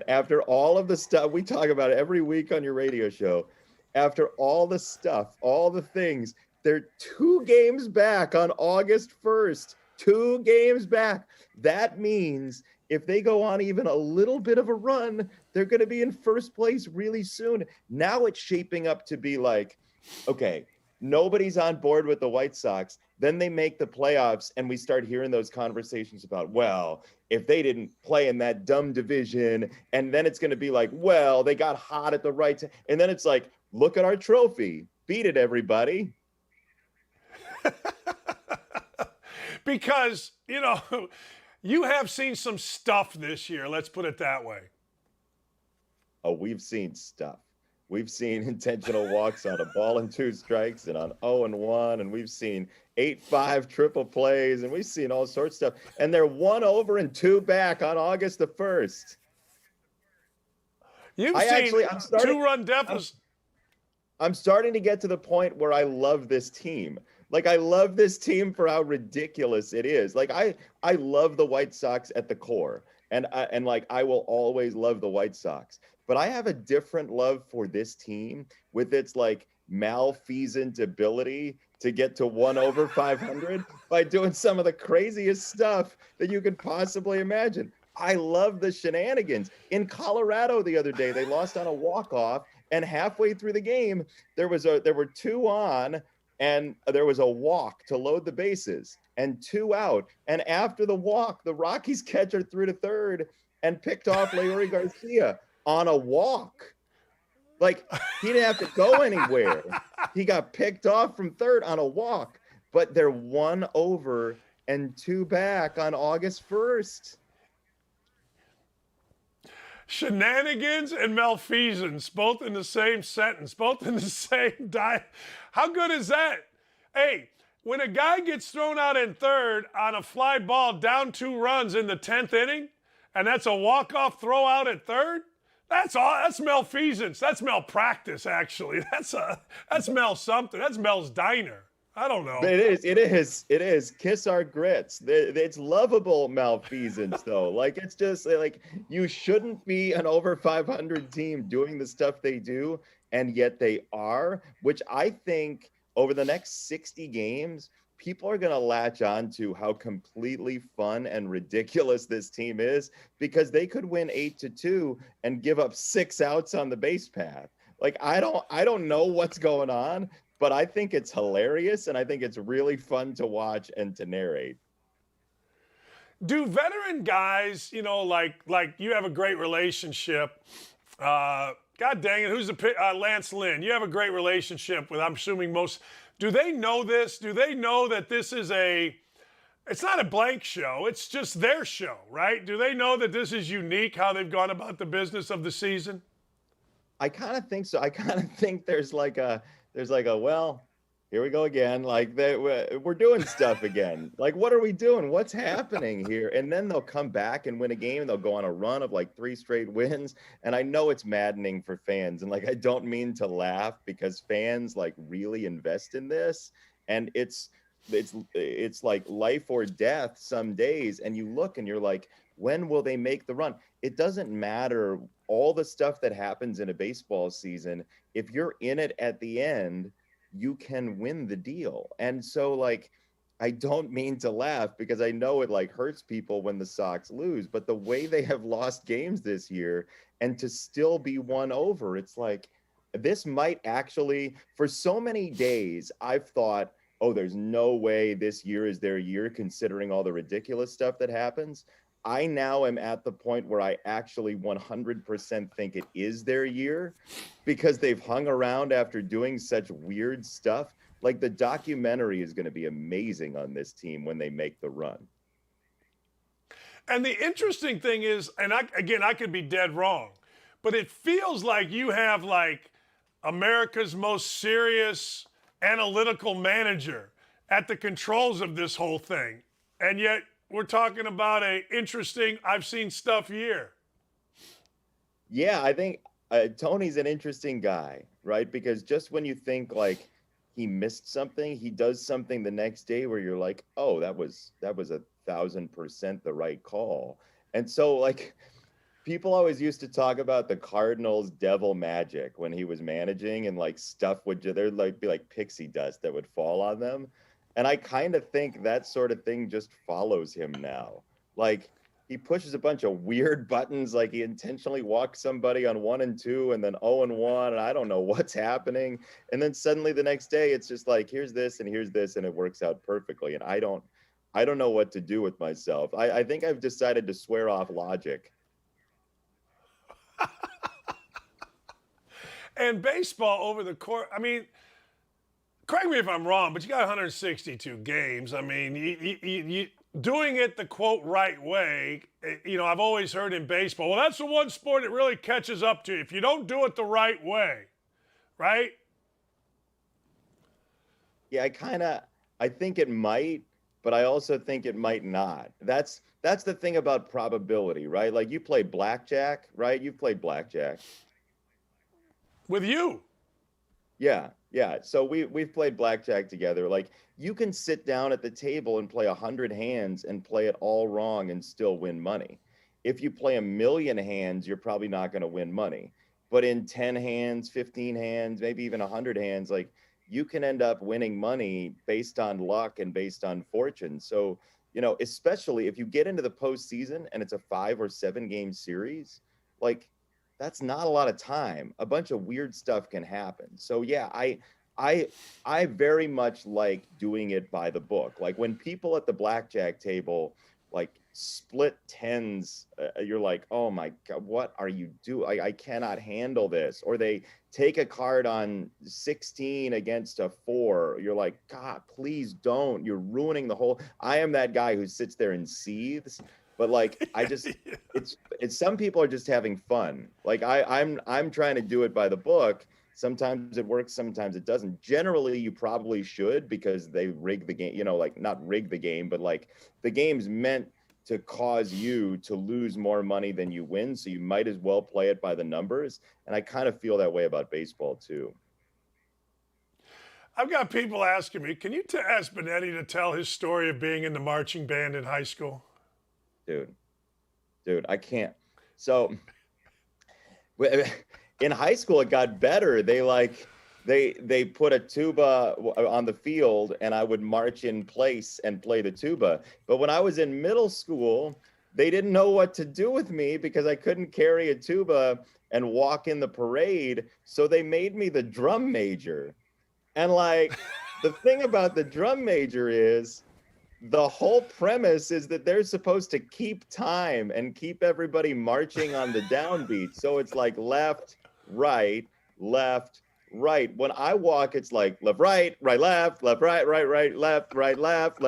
After all of the stuff, we talk about it every week on your radio show. After all the stuff, all the things, they're 2 games back on August 1st. 2 games back. That means if they go on even a little bit of a run, they're going to be in first place really soon. Now it's shaping up to be like, okay, nobody's on board with the White Sox. Then they make the playoffs, and we start hearing those conversations about, well, if they didn't play in that dumb division, and then it's going to be like, well, they got hot at the right time. And then it's like, look at our trophy. Beat it, everybody. Because, you have seen some stuff this year. Let's put it that way. Oh, we've seen stuff. We've seen intentional walks on a ball and 2 strikes and on 0-1, and we've seen 8-5 triple plays, and we've seen all sorts of stuff. And they're 1 over and 2 back on August the 1st. You've seen 2-run deficits. I'm starting to get to the point where I love this team. Like, I love this team for how ridiculous it is. Like, I love the White Sox at the core, and I will always love the White Sox. But I have a different love for this team with its like malfeasant ability to get to 1 over 500 by doing some of the craziest stuff that you could possibly imagine. I love the shenanigans. In Colorado the other day, they lost on a walk-off, and halfway through the game, there were 2 on, and there was a walk to load the bases, and 2 out. And after the walk, the Rockies catcher threw to third and picked off Leury Garcia on a walk. Like, he didn't have to go anywhere. He got picked off from third on a walk. But they're 1 over and 2 back on August 1st. Shenanigans and malfeasance, both in the same sentence, both in the same diet. How good is that? Hey, when a guy gets thrown out in third on a fly ball down 2 runs in the 10th inning, and that's a walk-off throw out at third, that's malfeasance. That's malpractice, actually. That's Mel something. That's Mel's Diner. I don't know. It is. Kiss our grits. It's lovable malfeasance, though. Like, it's just like, you shouldn't be an over 500 team doing the stuff they do, and yet they are, which I think over the next 60 games, people are going to latch on to how completely fun and ridiculous this team is, because they could win 8-2 and give up 6 outs on the base path. Like, I don't know what's going on, but I think it's hilarious, and I think it's really fun to watch and to narrate. Do veteran guys, like you have a great relationship. God dang it, who's the Lance Lynn? You have a great relationship with, I'm assuming most. Do they know this? Do they know that this is it's not a blank show, it's just their show, right? Do they know that this is unique, how they've gone about the business of the season? I kind of think so. I kind of think there's like a well, here we go again. Like we're doing stuff again. Like, what are we doing? What's happening here? And then they'll come back and win a game, and they'll go on a run of like 3 straight wins. And I know it's maddening for fans. And like, I don't mean to laugh, because fans like really invest in this, and it's like life or death some days. And you look and you're like, when will they make the run? It doesn't matter all the stuff that happens in a baseball season. If you're in it at the end, you can win the deal. And so, like, I don't mean to laugh, because I know it like hurts people when the Sox lose, but the way they have lost games this year, and to still be won over, it's like, this might actually, for so many days, I've thought, oh, there's no way this year is their year, considering all the ridiculous stuff that happens. I now am at the point where I actually 100% think it is their year, because they've hung around after doing such weird stuff. Like, the documentary is going to be amazing on this team when they make the run. And the interesting thing is, and I could be dead wrong, but it feels like you have like America's most serious analytical manager at the controls of this whole thing. And yet we're talking about I've seen stuff year. Yeah, I think Tony's an interesting guy, right? Because just when you think like he missed something, he does something the next day where you're like, oh, that was 1,000% the right call. And so, like, people always used to talk about the Cardinals' devil magic when he was managing, and like stuff there'd like be like pixie dust that would fall on them. And I kind of think that sort of thing just follows him now. Like, he pushes a bunch of weird buttons, like he intentionally walks somebody on 1 and 2 and then 0 and 1, and I don't know what's happening. And then suddenly the next day it's just like, here's this and here's this, and it works out perfectly. And I don't know what to do with myself. I think I've decided to swear off logic. And baseball over the course, I mean, correct me if I'm wrong, but you got 162 games. I mean, you doing it the quote right way, I've always heard in baseball, well, that's the one sport that really catches up to you if you don't do it the right way, right? Yeah, I think it might, but I also think it might not. That's the thing about probability, right? Like, you play blackjack, right? You've played blackjack. With you. Yeah. So we've played blackjack together. Like, you can sit down at the table and play 100 hands and play it all wrong and still win money. If you play 1,000,000 hands, you're probably not going to win money. But in 10 hands, 15 hands, maybe even 100 hands, like, you can end up winning money based on luck and based on fortune. So, especially if you get into the postseason and it's a 5 or 7 game series, like, that's not a lot of time. A bunch of weird stuff can happen. So yeah, I very much like doing it by the book. Like, when people at the blackjack table like split tens, you're like, oh my God, what are you doing? I cannot handle this. Or they take a card on 16 against a 4. You're like, God, please don't. You're ruining the whole. I am that guy who sits there and seethes. But like, I just, it's some people are just having fun. Like, I'm trying to do it by the book. Sometimes it works, sometimes it doesn't. Generally, you probably should, because they rig the game, like, not rig the game, but like, the game's meant to cause you to lose more money than you win. So you might as well play it by the numbers. And I kind of feel that way about baseball too. I've got people asking me, can you ask Benetti to tell his story of being in the marching band in high school? Dude, I can't. So in high school, it got better. They put a tuba on the field, and I would march in place and play the tuba. But when I was in middle school, they didn't know what to do with me because I couldn't carry a tuba and walk in the parade. So they made me the drum major. And like, the thing about the drum major is the whole premise is that they're supposed to keep time and keep everybody marching on the downbeat. So it's like left, right, left, right. When I walk, it's like left, right, left, right, left, right, left.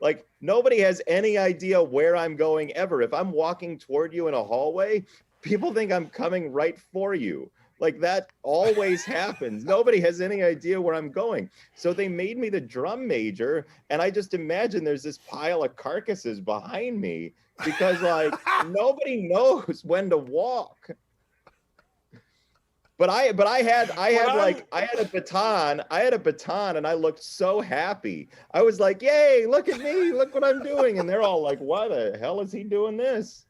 Like nobody has any idea where I'm going ever. If I'm walking toward you in a hallway, people think I'm coming right for you. Like that always happens. Nobody has any idea where I'm going. So they made me the drum major. And I just imagine there's this pile of carcasses behind me because like nobody knows when to walk. But I had a baton. I had a baton and I looked so happy. I was like, yay, look at me, look what I'm doing. And they're all like, why the hell is he doing this?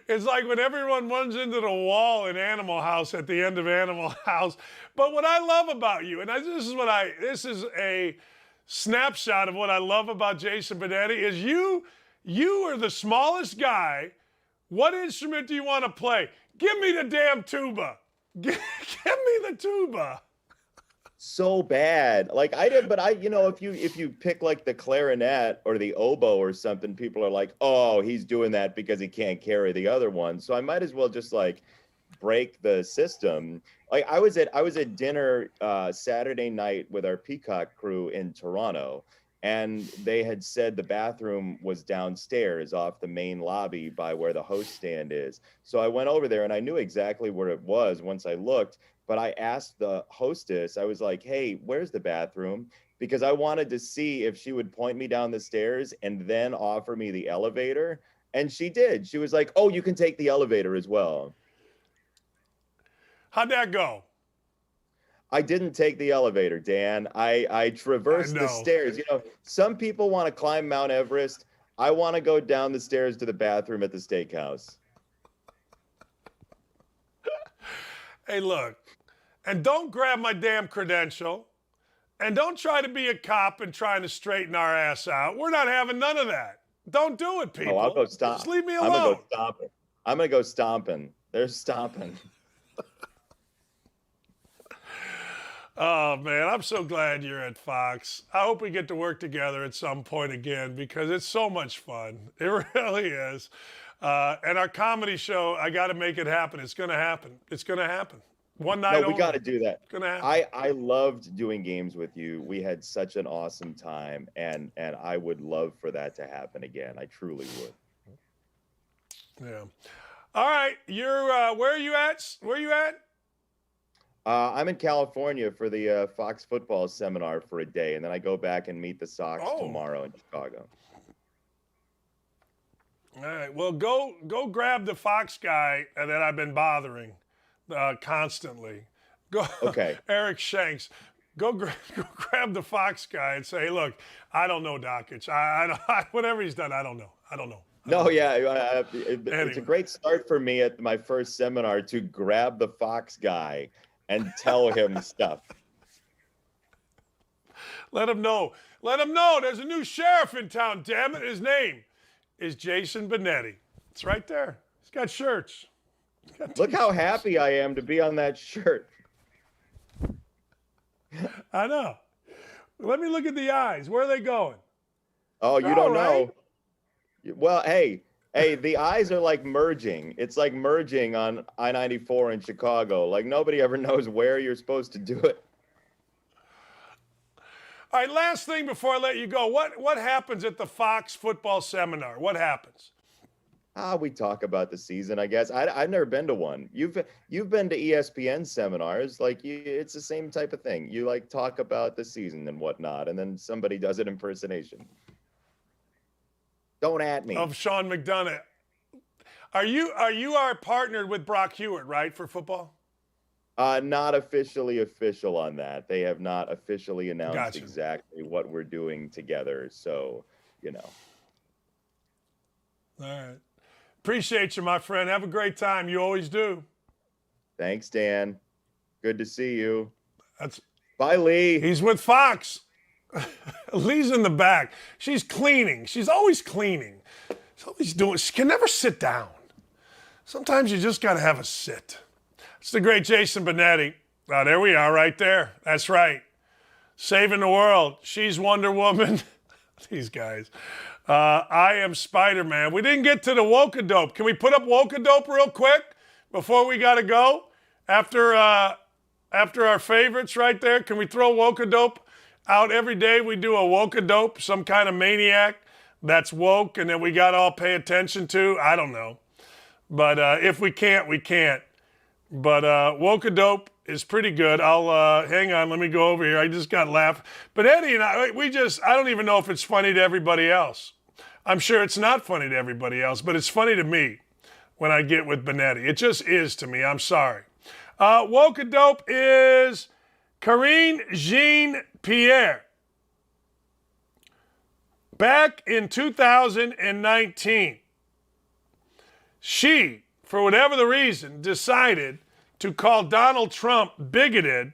It's like when everyone runs into the wall in Animal House at the end of Animal House. But what I love about you, and this is a snapshot of what I love about Jason Benetti, is you are the smallest guy. What instrument do you want to play? Give me the damn tuba. Give me the tuba. So bad. Like I did, but if you pick like the clarinet or the oboe or something, people are like, oh, he's doing that because he can't carry the other one. So I might as well just like break the system. Like I was at dinner Saturday night with our Peacock crew in Toronto, and they had said the bathroom was downstairs off the main lobby by where the host stand is. So I went over there and I knew exactly where it was once I looked. But I asked the hostess, I was like, hey, where's the bathroom? Because I wanted to see if she would point me down the stairs and then offer me the elevator. And she did. She was like, oh, you can take the elevator as well. How'd that go? I didn't take the elevator, Dan. I traversed the stairs. You know, some people want to climb Mount Everest. I want to go down the stairs to the bathroom at the steakhouse. Hey, look. And don't grab my damn credential. And don't try to be a cop and trying to straighten our ass out. We're not having none of that. Don't do it, people. Oh, I'll go stomp. Just leave me alone. I'm going to go stomping. I'm going to go stomping. They're stomping. Oh, man, I'm so glad you're at Fox. I hope we get to work together at some point again because it's so much fun. It really is. And our comedy show, I got to make it happen. It's going to happen. It's going to happen. One night. No, we got to do that. It's gonna happen. I loved doing games with you. We had such an awesome time, and I would love for that to happen again. I truly would. Yeah. All right, you're where are you at? Where are you at? I'm in California for the Fox football seminar for a day, and then I go back and meet the Sox tomorrow in Chicago. All right. Well, go grab the Fox guy that I've been bothering constantly. Go. Okay. Eric Shanks. Go grab the Fox guy and say, hey, look, I don't know Dockich. Whatever he's done, I don't know. No, yeah, it's a great start for me at my first seminar to grab the Fox guy and tell him stuff. Let him know. Let him know there's a new sheriff in town, damn it. His name is Jason Benetti. It's right there. He's got shirts. Look how happy I am to be on that shirt. I know. Let me look at the eyes. Where are they going? Oh, you don't know. Well, hey, the eyes are like merging. It's like merging on I-94 in Chicago. Like nobody ever knows where you're supposed to do it. All right, last thing before I let you go. What happens at the Fox football seminar? What happens? We talk about the season, I guess. I've never been to one. You've been to ESPN seminars. Like it's the same type of thing. You like talk about the season and whatnot, and then somebody does an impersonation. Don't at me. Of Sean McDonough. Are you partnered with Brock Hewitt, right, for football? Not officially official on that. They have not officially announced Gotcha. exactly what we're doing together. So, you know. All right. Appreciate you, my friend. Have a great time. You always do. Thanks, Dan. Good to see you. That's Bye, Lee. He's with Fox. Lee's in the back. She's cleaning. She's always cleaning. So he's doing. She can never sit down. Sometimes you just got to have a sit. It's the great Jason Benetti. Oh, there we are right there. That's right. Saving the world. She's Wonder Woman. These guys. I am Spider-Man. We didn't get to the Wokadope. Can we put up Wokadope real quick before we got to go? After our favorites right there, can we throw Wokadope out every day? We do a Wokadope, some kind of maniac that's woke and that we got to all pay attention to. I don't know. But if we can't, we can't. But Wokadope is pretty good. I'll hang on. Let me go over here. I just got laughed. But Eddie and I don't even know if it's funny to everybody else. I'm sure it's not funny to everybody else, but it's funny to me when I get with Benetti. It just is to me. I'm sorry. Wokadope is Karine Jean-Pierre. Back in 2019, she, for whatever the reason, decided to call Donald Trump bigoted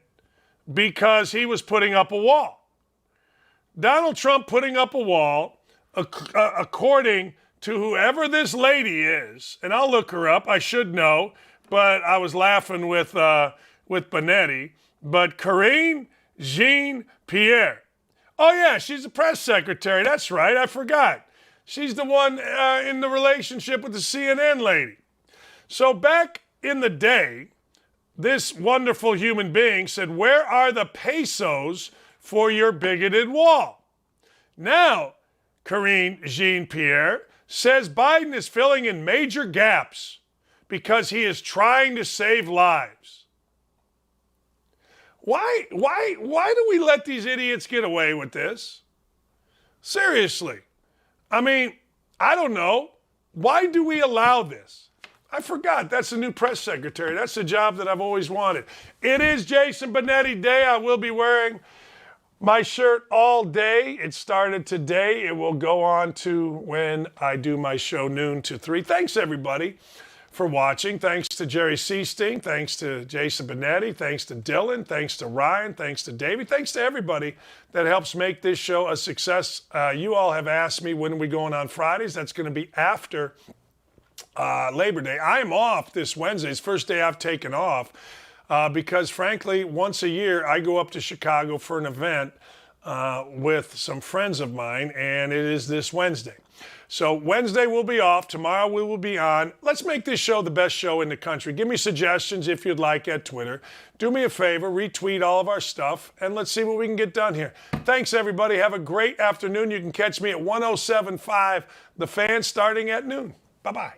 because he was putting up a wall. Donald Trump putting up a wall, according to whoever this lady is, and I'll look her up, I should know, but I was laughing with Benetti, but Karine Jean-Pierre. Oh yeah, she's the press secretary, that's right, I forgot. She's the one in the relationship with the CNN lady. So back in the day, this wonderful human being said, where are the pesos for your bigoted wall? Now, Karine Jean-Pierre says Biden is filling in major gaps because he is trying to save lives. Why do we let these idiots get away with this? Seriously. I mean, I don't know. Why do we allow this? I forgot. That's the new press secretary. That's the job that I've always wanted. It is Jason Benetti Day. I will be wearing my shirt all day. It started today. It will go on to when I do my show noon to 3. Thanks, everybody, for watching. Thanks to Jerry Seasting. Thanks to Jason Benetti. Thanks to Dylan. Thanks to Ryan. Thanks to Davey. Thanks to everybody that helps make this show a success. You all have asked me when are we going on Fridays. That's going to be after Labor Day. I'm off this Wednesday. It's the first day I've taken off because, frankly, once a year I go up to Chicago for an event with some friends of mine, and it is this Wednesday. So Wednesday we'll be off. Tomorrow we will be on. Let's make this show the best show in the country. Give me suggestions if you'd like at Twitter. Do me a favor, retweet all of our stuff, and let's see what we can get done here. Thanks, everybody. Have a great afternoon. You can catch me at 107.5 The Fan starting at noon. Bye-bye.